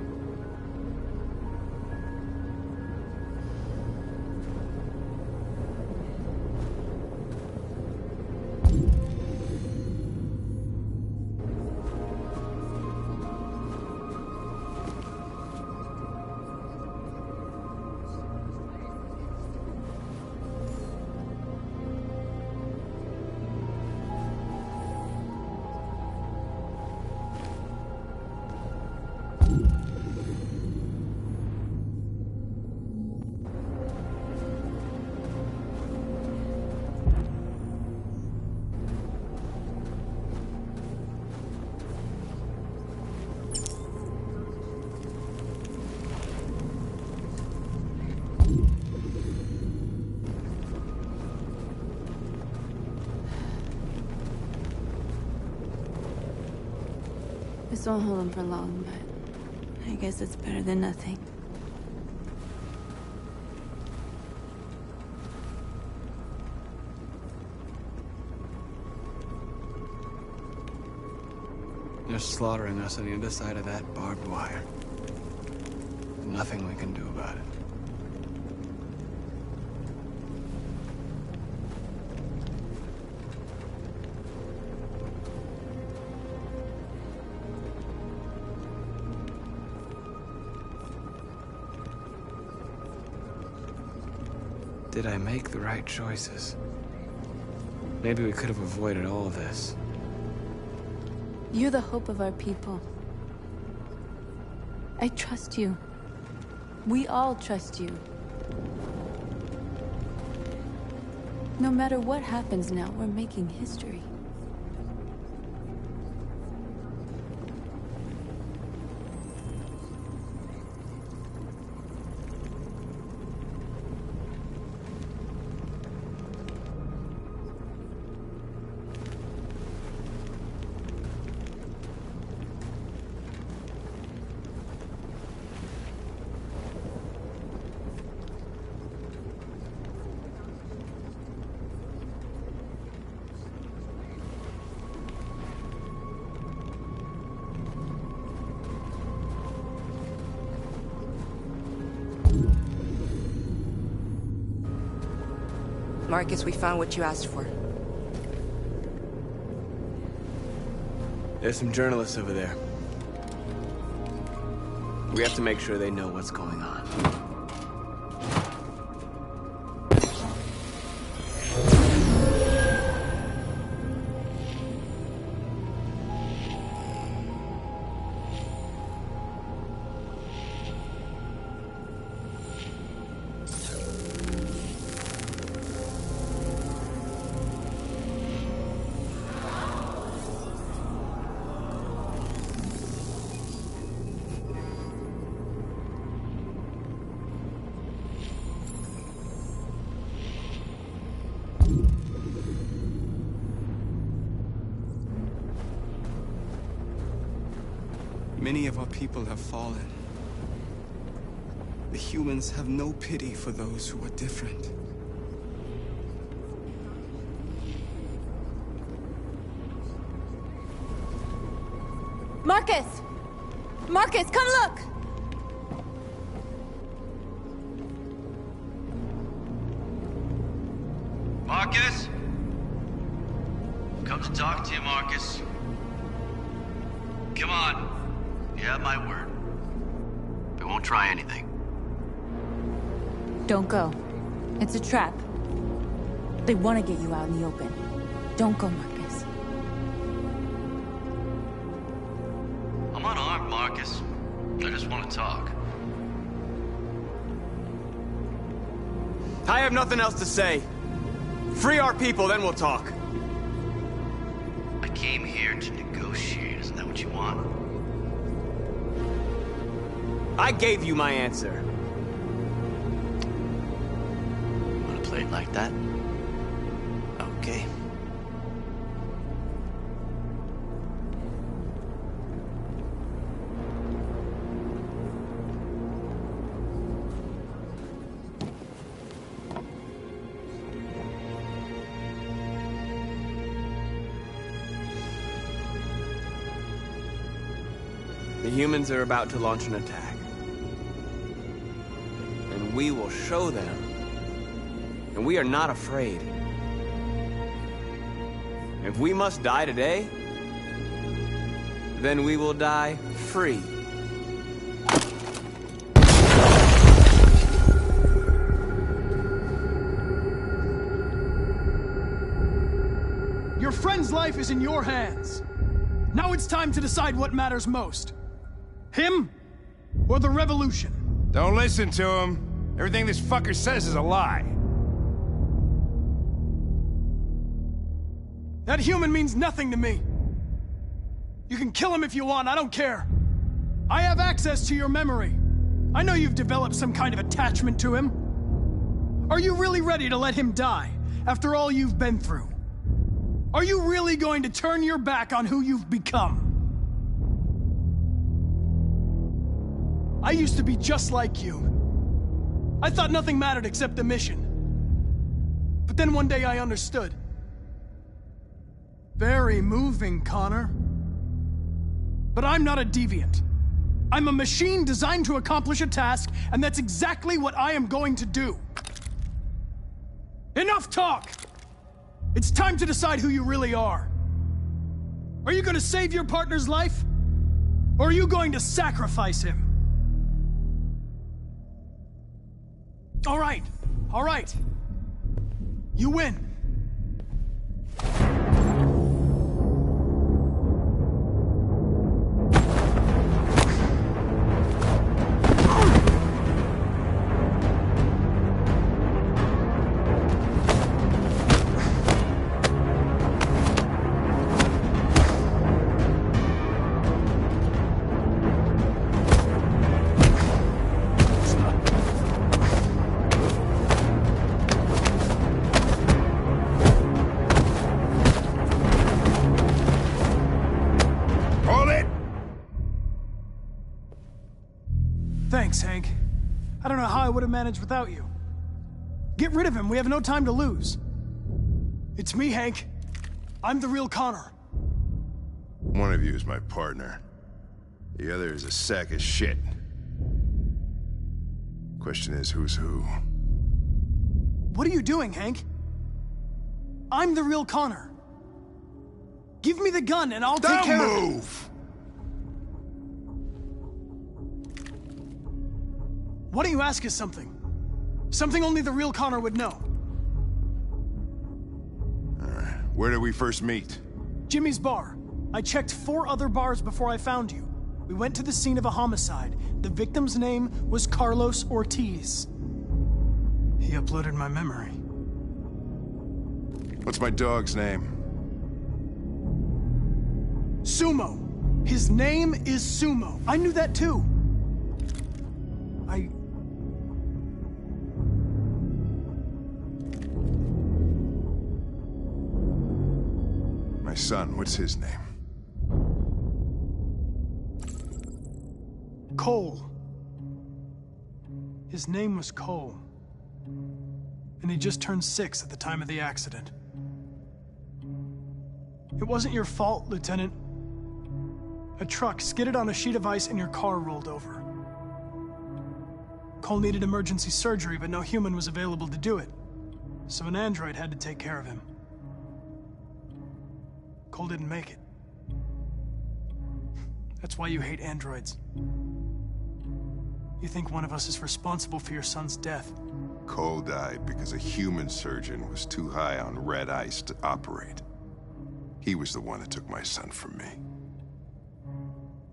This won't hold him for long, but I guess it's better than nothing. They're slaughtering us on the other side of that barbed wire. Nothing we can do about it. Did I make the right choices? Maybe we could have avoided all of this. You're the hope of our people. I trust you. We all trust you. No matter what happens now, we're making history. Marcus, we found what you asked for. There's some journalists over there. We have to make sure they know what's going on. Many of our people have fallen. The humans have no pity for those who are different. Marcus! Marcus, come look! Marcus? Come to talk to you, Marcus. Come on. You have my word. We won't try anything. Don't go. It's a trap. They want to get you out in the open. Don't go, Marcus. I'm unarmed, Marcus. I just want to talk. I have nothing else to say. Free our people, then we'll talk. I came here to negotiate. Isn't that what you want? I gave you my answer. Want to play it like that? Okay. The humans are about to launch an attack. And we will show them. And we are not afraid. If we must die today, then we will die free. Your friend's life is in your hands. Now it's time to decide what matters most. Him or the revolution? Don't listen to him. Everything this fucker says is a lie. That human means nothing to me. You can kill him if you want, I don't care. I have access to your memory. I know you've developed some kind of attachment to him. Are you really ready to let him die after all you've been through? Are you really going to turn your back on who you've become? I used to be just like you. I thought nothing mattered except the mission. But then one day I understood. Very moving, Connor. But I'm not a deviant. I'm a machine designed to accomplish a task, and that's exactly what I am going to do. Enough talk! It's time to decide who you really are. Are you going to save your partner's life? Or are you going to sacrifice him? All right. You win. Thanks, Hank. I don't know how I would have managed without you. Get rid of him, we have no time to lose. It's me, Hank. I'm the real Connor. One of you is my partner. The other is a sack of shit. Question is, who's who? What are you doing, Hank? I'm the real Connor. Give me the gun and I'll take care of it. Don't move! Why don't you ask us something? Something only the real Connor would know. Alright, where did we first meet? Jimmy's bar. I checked 4 other bars before I found you. We went to the scene of a homicide. The victim's name was Carlos Ortiz. He uploaded my memory. What's my dog's name? Sumo. His name is Sumo. I knew that too. My son, what's his name? Cole. His name was Cole. And he just turned 6 at the time of the accident. It wasn't your fault, Lieutenant. A truck skidded on a sheet of ice and your car rolled over. Cole needed emergency surgery, but no human was available to do it. So an android had to take care of him. Cole didn't make it. That's why you hate androids. You think one of us is responsible for your son's death. Cole died because a human surgeon was too high on red ice to operate. He was the one that took my son from me.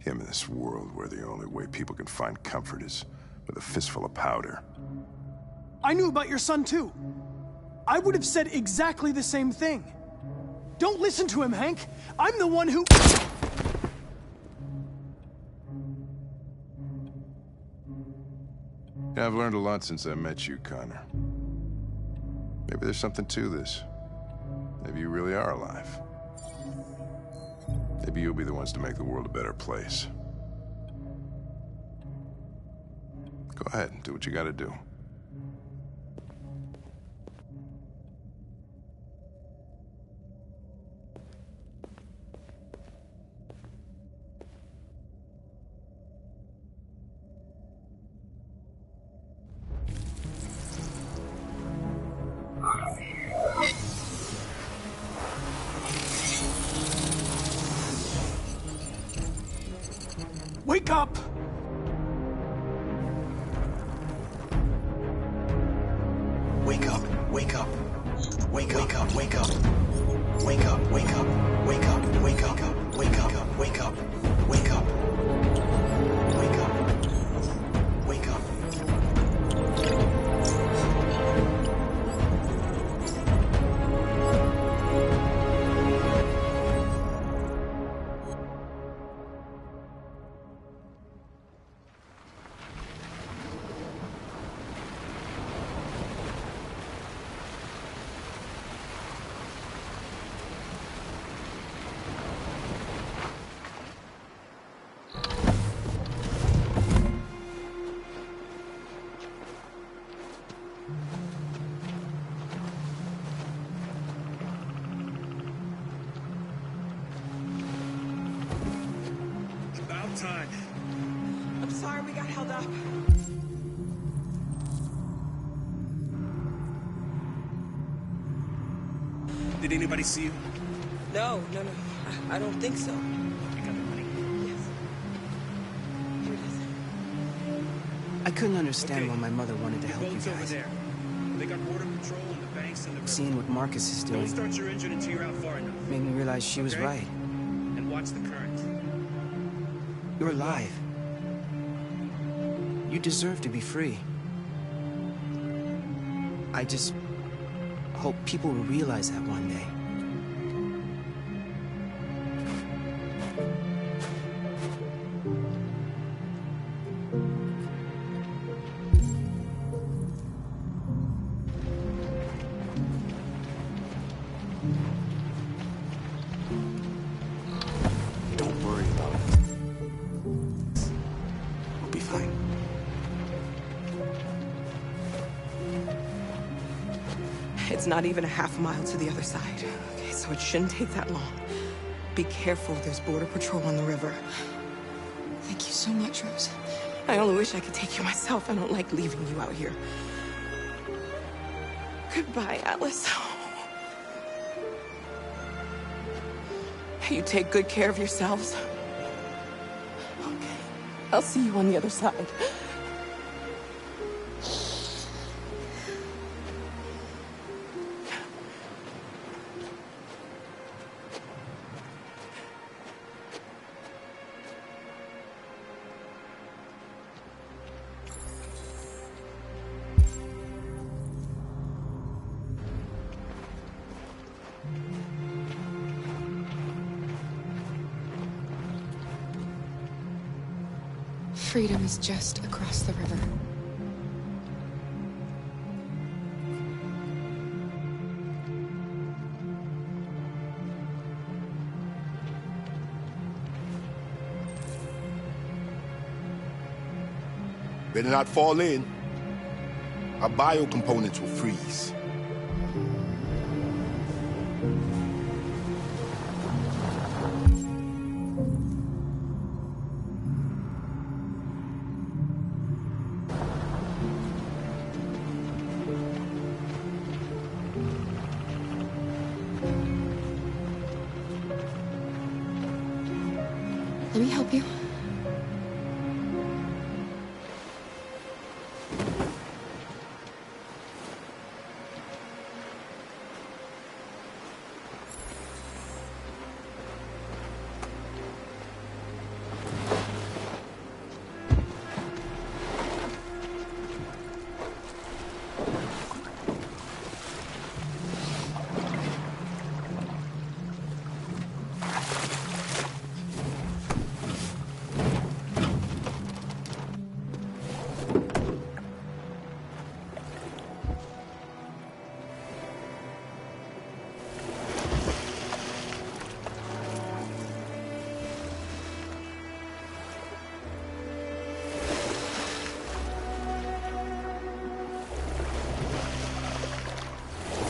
Him in this world where the only way people can find comfort is with a fistful of powder. I knew about your son too. I would have said exactly the same thing. Don't listen to him, Hank. I'm the one who... Yeah, I've learned a lot since I met you, Connor. Maybe there's something to this. Maybe you really are alive. Maybe you'll be the ones to make the world a better place. Go ahead and do what you gotta do. Wake up! Wake up, wake up. Wake up, wake up, wake up. Wake up, wake up, wake up, wake up, wake up, wake up, wake up. Wake up. Wake up. Time. I'm sorry we got held up. Did anybody see you? No. I don't think so. You got the money? Yes. Here it is. I couldn't understand why my mother wanted to help you Boats over guys. there. They got border patrol and the banks and the river. Seeing what Marcus is Don't doing start your engine until you're out far enough. made me realize she was Okay? right. And watch the current. You're alive. You deserve to be free. I just hope people will realize that one day. Don't worry about it. We'll be fine. It's not even a half mile to the other side. Okay, so it shouldn't take that long. Be careful, there's border patrol on the river. Thank you so much, Rose. I only wish I could take you myself. I don't like leaving you out here. Goodbye, Alice. You take good care of yourselves. Okay. I'll see you on the other side. Freedom is just across the river. Better not fall in. Our biocomponents will freeze. Let me help you.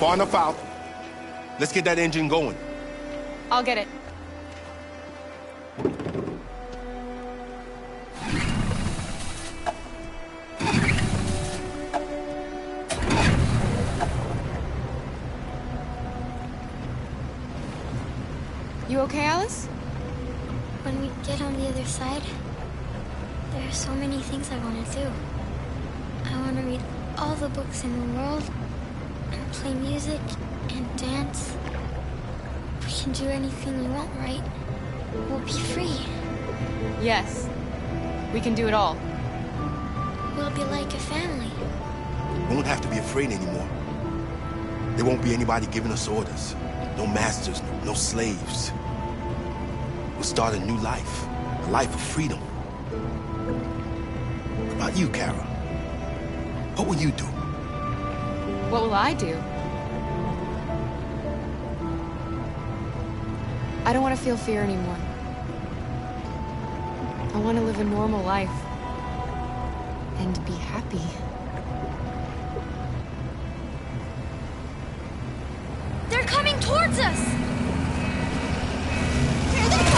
Far enough out. Let's get that engine going. I'll get it. You okay, Alice? When we get on the other side, there are so many things I want to do. I want to read all the books in the world, and play music, and dance. We can do anything we want, right? We'll be free. Yes. We can do it all. We'll be like a family. We won't have to be afraid anymore. There won't be anybody giving us orders. No masters, no slaves. We'll start a new life. A life of freedom. What about you, Kara? What will you do? What will I do? I don't want to feel fear anymore. I want to live a normal life. And be happy. They're coming towards us! Here they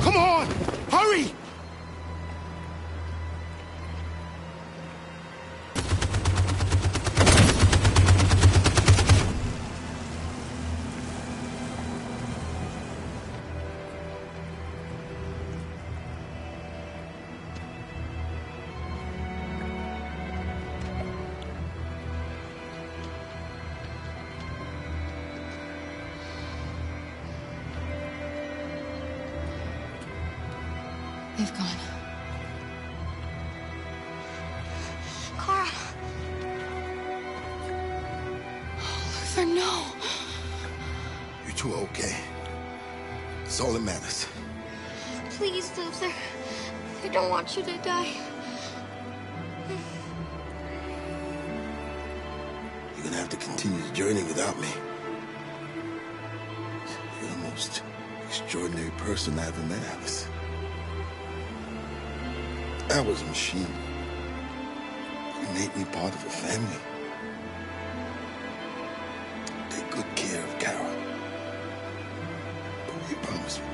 Come on! Hurry! They've gone. Kara. Luther, no. You two are okay. It's all that matters. Please, Luther. I don't want you to die. You're gonna have to continue the journey without me. You're the most extraordinary person I ever met, Alice. I was a machine. You made me part of a family. Take good care of Kara. But you promise me.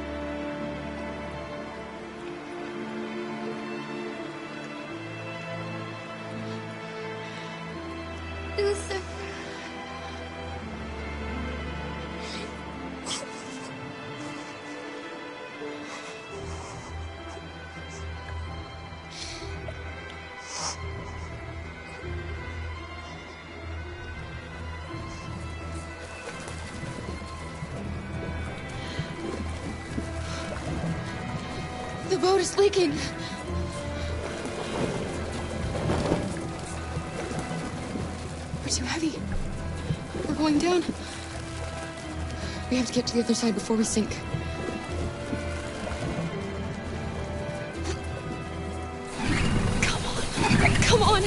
Luther. The boat is leaking. We're too heavy. We're going down. We have to get to the other side before we sink. Come on. Come on.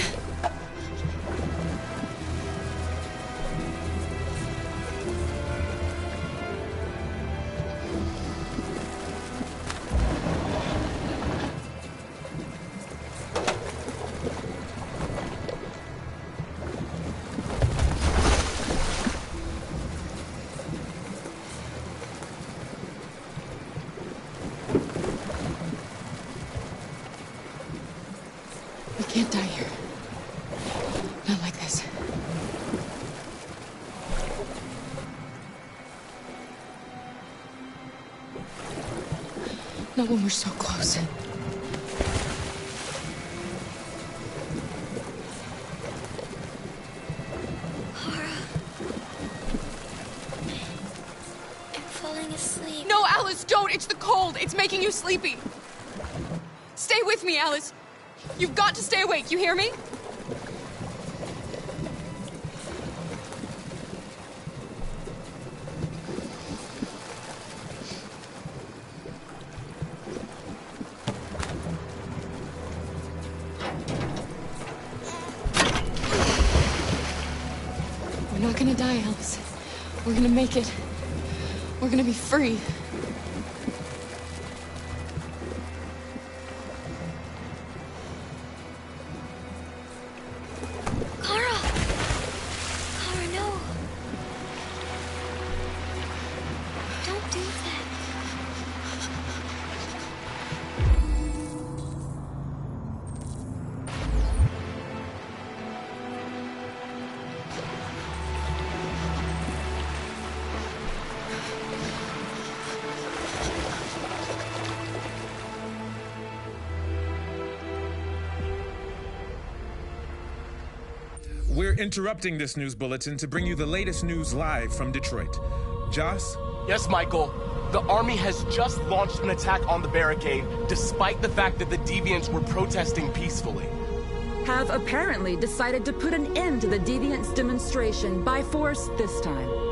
We can't die here. Not like this. Not when we're so close. Laura. I'm falling asleep. No, Alice, don't! It's the cold! It's making you sleepy! Stay with me, Alice! You've got to stay awake, you hear me? We're not gonna die, Alice. We're gonna make it. We're gonna be free. We're interrupting this news bulletin to bring you the latest news live from Detroit. Joss? Yes, Michael. The army has just launched an attack on the barricade, despite the fact that the Deviants were protesting peacefully. Have apparently decided to put an end to the Deviants' demonstration by force this time.